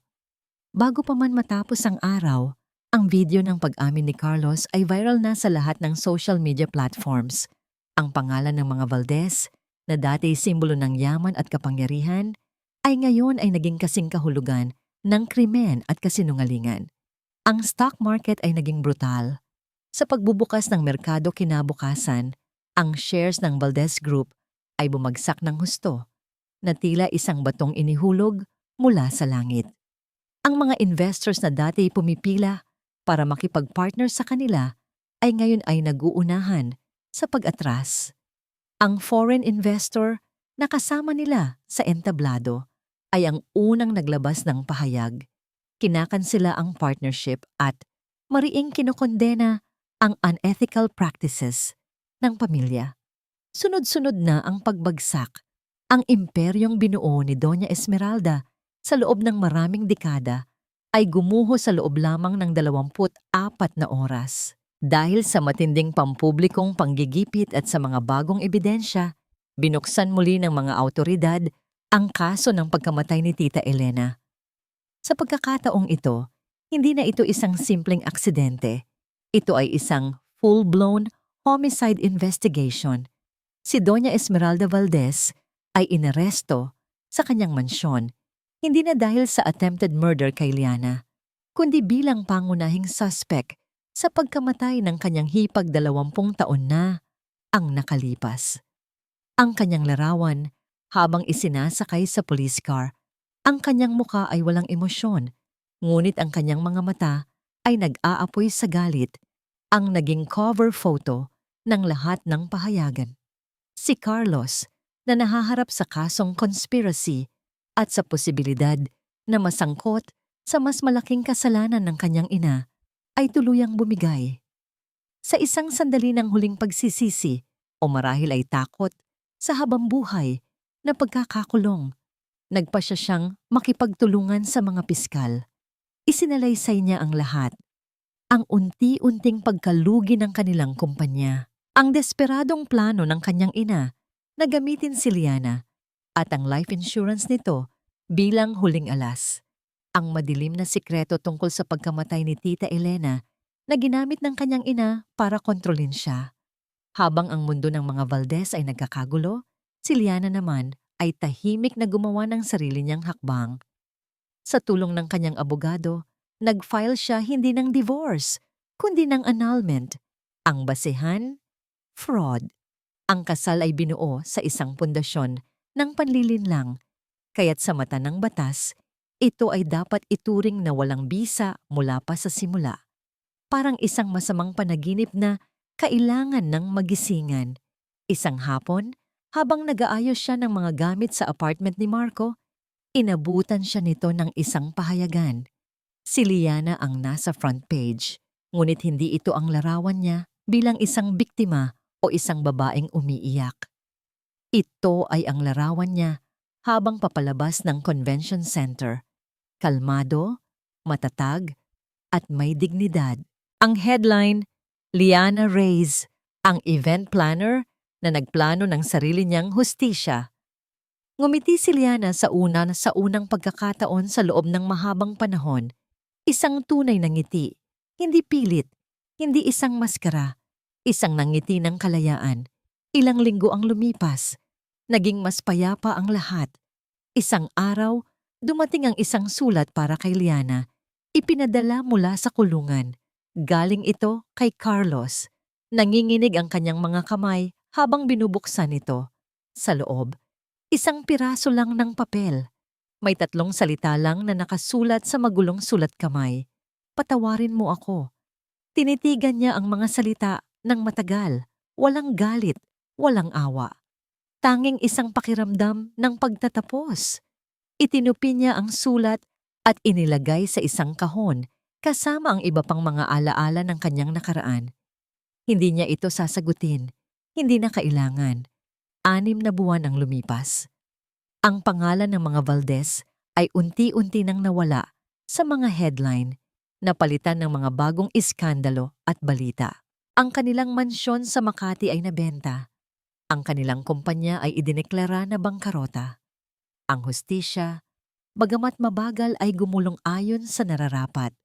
Bago pa man matapos ang araw, ang video ng pag-amin ni Carlos ay viral na sa lahat ng social media platforms. Ang pangalan ng mga Valdez, na dati simbolo ng yaman at kapangyarihan, ay ngayon ay naging kasing kahulugan ng krimen at kasinungalingan. Ang stock market ay naging brutal. Sa pagbubukas ng merkado kinabukasan, ang shares ng Valdez Group ay bumagsak ng husto, na tila isang batong inihulog mula sa langit. Ang mga investors na dati pumipila para makipag-partner sa kanila ay ngayon ay nag-uunahan sa pag-atras. Ang foreign investor na kasama nila sa entablado ay ang unang naglabas ng pahayag. Kinakansela ang partnership at mariing kinokondena ang unethical practices ng pamilya. Sunod-sunod na ang pagbagsak. Ang imperyong binuo ni Doña Esmeralda sa loob ng maraming dekada ay gumuho sa loob lamang ng 24 na oras. Dahil sa matinding pampublikong panggigipit at sa mga bagong ebidensya, binuksan muli ng mga awtoridad ang kaso ng pagkamatay ni Tita Elena. Sa pagkakataong ito, Hindi na ito isang simpleng aksidente. Ito ay isang full-blown homicide investigation. Si Doña Esmeralda Valdez ay inaresto sa kanyang mansyon, hindi na dahil sa attempted murder kay Liana, kundi bilang pangunahing suspect sa pagkamatay ng kanyang hipag 20 taon na ang nakalipas. Ang kanyang larawan habang isinasakay sa police car, ang kanyang muka ay walang emosyon, ngunit ang kanyang mga mata ay nag-aapoy sa galit, ang naging cover photo ng lahat ng pahayagan. Si Carlos na nahaharap sa kasong conspiracy at sa posibilidad na masangkot sa mas malaking kasalanan ng kanyang ina ay tuluyang bumigay. Sa isang sandali ng huling pagsisisi o marahil ay takot sa habambuhay na pagkakakulong, nagpa siyang makipagtulungan sa mga piskal. Isinalaysay niya ang lahat, ang unti-unting pagkalugi ng kanilang kumpanya, ang desperadong plano ng kanyang ina na gamitin si Liana at ang life insurance nito bilang huling alas. Ang madilim na sikreto tungkol sa pagkamatay ni Tita Elena na ginamit ng kanyang ina para kontrolin siya. Habang ang mundo ng mga Valdez ay nagkakagulo, si Liana naman ay tahimik na gumawa ng sarili niyang hakbang. Sa tulong ng kanyang abogado, nag-file siya hindi ng divorce, kundi ng annulment. Ang basehan? Fraud. Ang kasal ay binuo sa isang pundasyon ng panlilinlang, kaya't sa mata ng batas, ito ay dapat ituring na walang bisa mula pa sa simula. Parang isang masamang panaginip na kailangan ng magisingan. Isang hapon, habang nag-aayos siya ng mga gamit sa apartment ni Marco, inabutan siya nito ng isang pahayagan. Si Liana ang nasa front page, ngunit hindi ito ang larawan niya bilang isang biktima o isang babaeng umiiyak. Ito ay ang larawan niya habang papalabas ng convention center. Kalmado, matatag, at may dignidad. Ang headline, Liana Reyes, ang event planner na nagplano ng sarili niyang hustisya. Ngumiti si Liana sa unang pagkakataon sa loob ng mahabang panahon. Isang tunay na ngiti, hindi pilit, hindi isang maskara, isang nangiti ng kalayaan. Ilang linggo ang lumipas, naging mas payapa ang lahat. Isang araw, dumating ang isang sulat para kay Liana. Ipinadala mula sa kulungan. Galing ito kay Carlos. Nanginginig ang kanyang mga kamay habang binubuksan ito. Sa loob, isang piraso lang ng papel. May 3 salita lang na nakasulat sa magulong sulat kamay. Patawarin mo ako. Tinitigan niya ang mga salita ng matagal. Walang galit, walang awa. Tanging isang pakiramdam ng pagtatapos. Itinupi niya ang sulat at inilagay sa isang kahon kasama ang iba pang mga alaala ng kanyang nakaraan. Hindi niya ito sasagutin. Hindi na kailangan. 6 na buwan ang lumipas. Ang pangalan ng mga Valdez ay unti-unti nang nawala sa mga headline, napalitan ng mga bagong iskandalo at balita. Ang kanilang mansyon sa Makati ay nabenta. Ang kanilang kumpanya ay idineklara na bangkarota. Ang hustisya, bagamat mabagal ay gumulong ayon sa nararapat.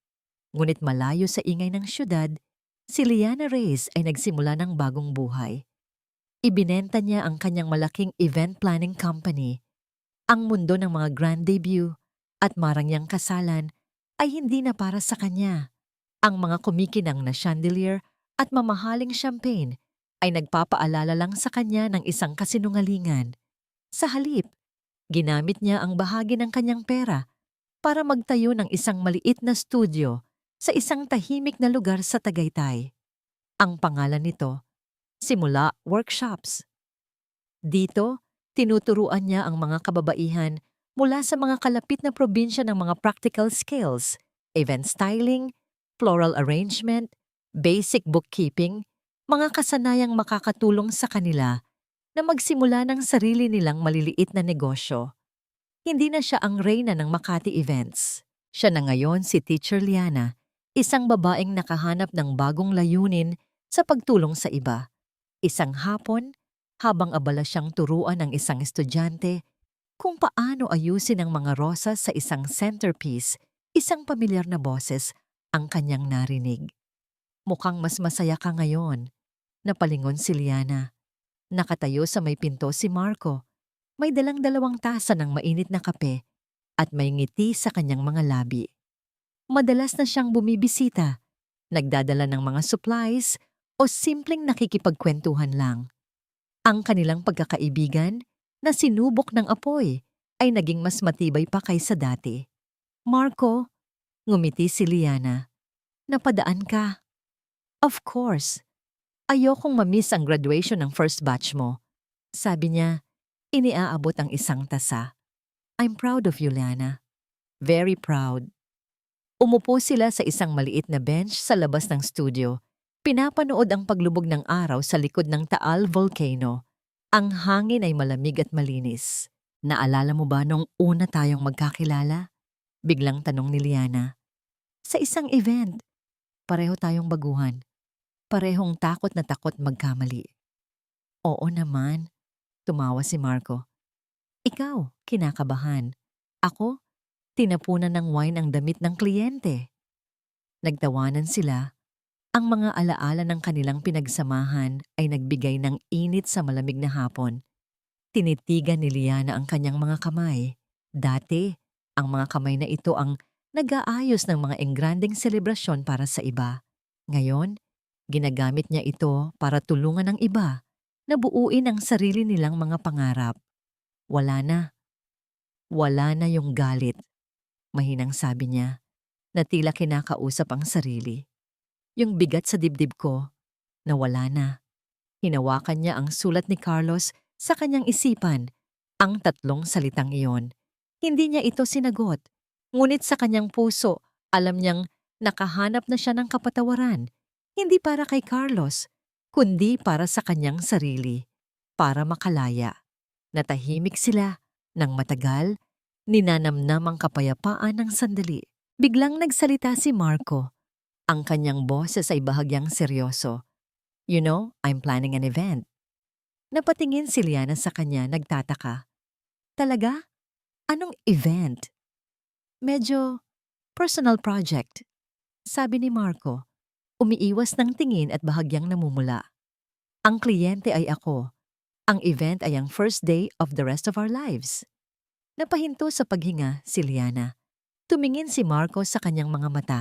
Ngunit malayo sa ingay ng syudad, si Liana Reyes ay nagsimula ng bagong buhay. Ibinenta niya ang kanyang malaking event planning company. Ang mundo ng mga grand debut at marangyang kasalan ay hindi na para sa kanya. Ang mga kumikinang na chandelier at mamahaling champagne ay nagpapaalala lang sa kanya ng isang kasinungalingan. Sa halip, ginamit niya ang bahagi ng kanyang pera para magtayo ng isang maliit na studio sa isang tahimik na lugar sa Tagaytay. Ang pangalan nito, Simula Workshops. Dito, tinuturuan niya ang mga kababaihan mula sa mga kalapit na probinsya ng mga practical skills, event styling, floral arrangement, basic bookkeeping, mga kasanayang makakatulong sa kanila na magsimula ng sarili nilang maliliit na negosyo. Hindi na siya ang reyna ng Makati Events. Siya na ngayon si Teacher Liana, isang babaeng nakahanap ng bagong layunin sa pagtulong sa iba. Isang hapon, habang abala siyang turuan ng isang estudyante kung paano ayusin ang mga rosas sa isang centerpiece, Isang pamilyar na boses ang kanyang narinig. Mukhang mas masaya ka ngayon. Napalingon si Liana. Nakatayo sa may pinto si Marco. May dalang dalawang tasa ng mainit na kape at may ngiti sa kanyang mga labi. Madalas na siyang bumibisita, nagdadala ng mga supplies o simpleng nakikipagkwentuhan lang. Ang kanilang pagkakaibigan na sinubok ng apoy ay naging mas matibay pa kaysa dati. Marco, ngumiti si Liana. Napadaan ka. Of course. Ayokong mamiss ang graduation ng first batch mo. Sabi niya, iniaabot ang isang tasa. I'm proud of you, Liana. Very proud. Umupo sila sa isang maliit na bench sa labas ng studio. Pinapanood ang paglubog ng araw sa likod ng Taal Volcano. Ang hangin ay malamig at malinis. Naalala mo ba nung una tayong magkakilala? Biglang tanong ni Liana. Sa isang event. Pareho tayong baguhan. Parehong takot na takot magkamali. Oo naman, tumawa si Marco. Ikaw, kinakabahan. Ako, tinapunan ng wine ang damit ng kliyente. Nagtawanan sila. Ang mga alaala ng kanilang pinagsamahan ay nagbigay ng init sa malamig na hapon. Tinitigan ni Liana ang kanyang mga kamay. Dati, ang mga kamay na ito ang nag-aayos ng mga engrandeng selebrasyon para sa iba. Ngayon, ginagamit niya ito para tulungan ang iba na buuin ang sarili nilang mga pangarap. Wala na. Wala na yung galit. Mahinang sabi niya, na tila kinakausap ang sarili. Yung bigat sa dibdib ko, nawala na. Hinawakan niya ang sulat ni Carlos sa kanyang isipan, ang tatlong salitang iyon. Hindi niya ito sinagot, ngunit sa kanyang puso, alam niyang nakahanap na siya ng kapatawaran, hindi para kay Carlos, kundi para sa kanyang sarili, para makalaya. Natahimik sila nang matagal, ninanamnam ang kapayapaan ng sandali. Biglang nagsalita si Marco. Ang kanyang boses ay bahagyang seryoso. You know, I'm planning an event. Napatingin si Liana sa kanya, nagtataka. Talaga? Anong event? Medyo personal project. Sabi ni Marco, umiiwas ng tingin at bahagyang namumula. Ang kliyente ay ako. Ang event ay ang first day of the rest of our lives. Napahinto sa paghinga si Liana. Tumingin si Marco sa kanyang mga mata.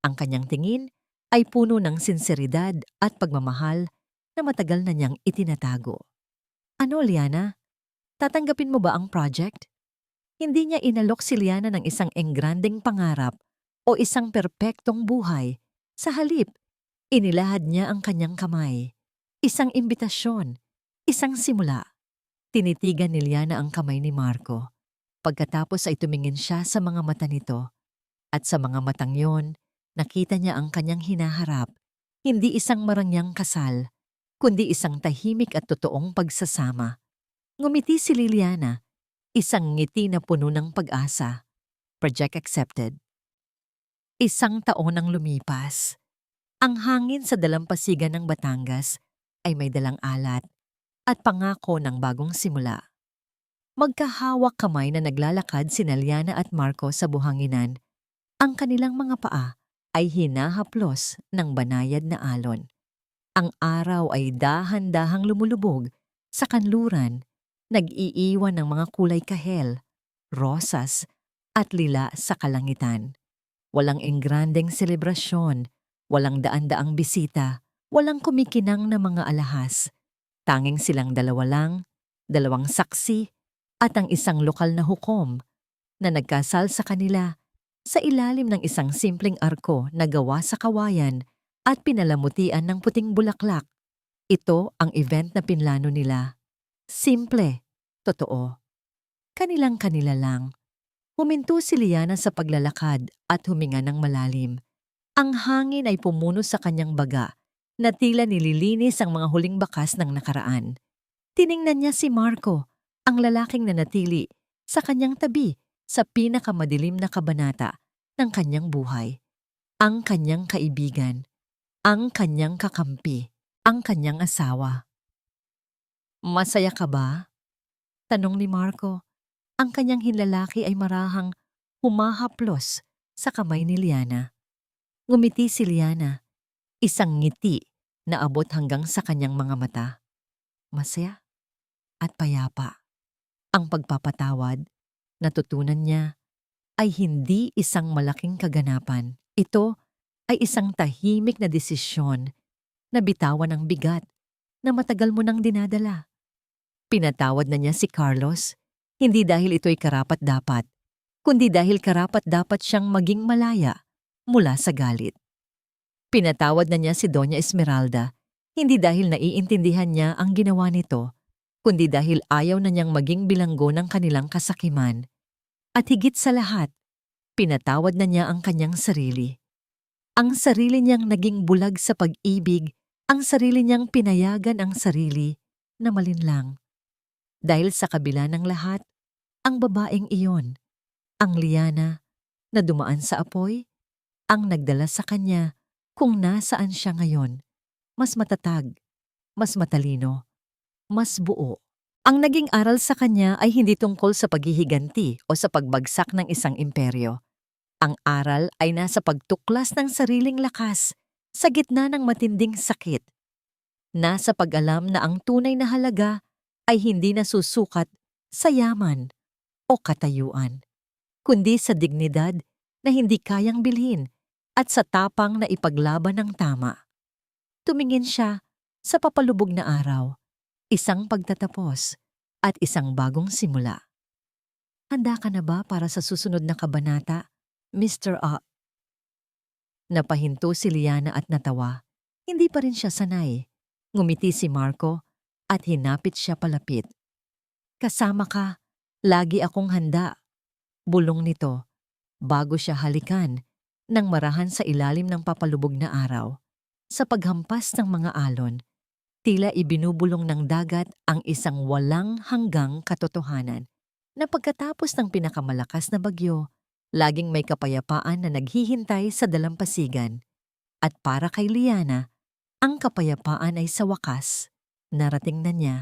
Ang kanyang tingin ay puno ng sinseridad at pagmamahal na matagal na niyang itinatago. Ano, Liana? Tatanggapin mo ba ang project? Hindi niya inalok si Liana ng isang engrandeng pangarap o isang perpektong buhay. Sa halip, inilahad niya ang kanyang kamay. Isang imbitasyon, isang simula. Tinitigan ni Liana ang kamay ni Marco. Pagkatapos ay tumingin siya sa mga mata nito. At sa mga matang yon, nakita niya ang kanyang hinaharap, hindi isang marangyang kasal, kundi isang tahimik at totoong pagsasama. Ngumiti si Liliana, isang ngiti na puno ng pag-asa. Project accepted. Isang taon ang lumipas. Ang hangin sa dalampasigan ng Batangas ay may dalang alat at pangako ng bagong simula. Magkahawak kamay na naglalakad sina Liana at Marco sa buhanginan. Ang kanilang mga paa ay hinahaplos ng banayad na alon. Ang araw ay dahan-dahang lumulubog sa kanluran, nag-iiwan ng mga kulay kahel, rosas at lila sa kalangitan. Walang engrandeng selebrasyon, walang daan-daang bisita, walang kumikinang na mga alahas. Tanging silang dalawa lang, dalawang saksi at ang isang lokal na hukom na nagkasal sa kanila sa ilalim ng isang simpleng arko na gawa sa kawayan at pinalamutian ng puting bulaklak. Ito ang event na pinlano nila. Simple, totoo. Kanilang-kanila lang. Huminto si Liana sa paglalakad at huminga ng malalim. Ang hangin ay pumuno sa kanyang baga na tila nililinis ang mga huling bakas ng nakaraan. Tiningnan niya si Marco, ang lalaking nanatili sa kanyang tabi sa pinakamadilim na kabanata ng kanyang buhay. Ang kanyang kaibigan, ang kanyang kakampi, ang kanyang asawa. Masaya ka ba? Tanong ni Marco. Ang kanyang hinlalaki ay marahang humahaplos sa kamay ni Liana. Ngumiti si Liana, isang ngiti na abot hanggang sa kanyang mga mata. Masaya at payapa. Ang pagpapatawad, natutunan niya, ay hindi isang malaking kaganapan. Ito ay isang tahimik na desisyon na bitawan ang bigat na matagal mo nang dinadala. Pinatawad na niya si Carlos, hindi dahil ito'y karapat-dapat, kundi dahil karapat-dapat siyang maging malaya mula sa galit. Pinatawad na niya si Doña Esmeralda, hindi dahil naiintindihan niya ang ginawa nito, kundi dahil ayaw na niyang maging bilanggo ng kanilang kasakiman. At higit sa lahat, pinatawad na niya ang kanyang sarili. Ang sarili niyang naging bulag sa pag-ibig, ang sarili niyang pinayagan ang sarili na malinlang. Dahil sa kabila ng lahat, ang babaeng iyon, ang Liana, na dumaan sa apoy, ang nagdala sa kanya kung nasaan siya ngayon, mas matatag, mas matalino, mas buo. Ang naging aral sa kanya ay hindi tungkol sa paghihiganti o sa pagbagsak ng isang imperyo. Ang aral ay nasa pagtuklas ng sariling lakas sa gitna ng matinding sakit. Nasa pag-alam na ang tunay na halaga ay hindi nasusukat sa yaman o katayuan, kundi sa dignidad na hindi kayang bilhin at sa tapang na ipaglaban ng tama. Tumingin siya sa papalubog na araw, isang pagtatapos at isang bagong simula. Handa ka na ba para sa susunod na kabanata, Mr. A? Napahinto si Liana at natawa. Hindi pa rin siya sanay. Ngumiti si Marco at hinapit siya palapit. Kasama ka, lagi akong handa. Bulong nito, bago siya halikan nang marahan sa ilalim ng papalubog na araw. Sa paghampas ng mga alon, tila ibinubulong ng dagat ang isang walang hanggang katotohanan na pagkatapos ng pinakamalakas na bagyo, laging may kapayapaan na naghihintay sa dalampasigan. At para kay Liana, ang kapayapaan ay sa wakas, narating na niya.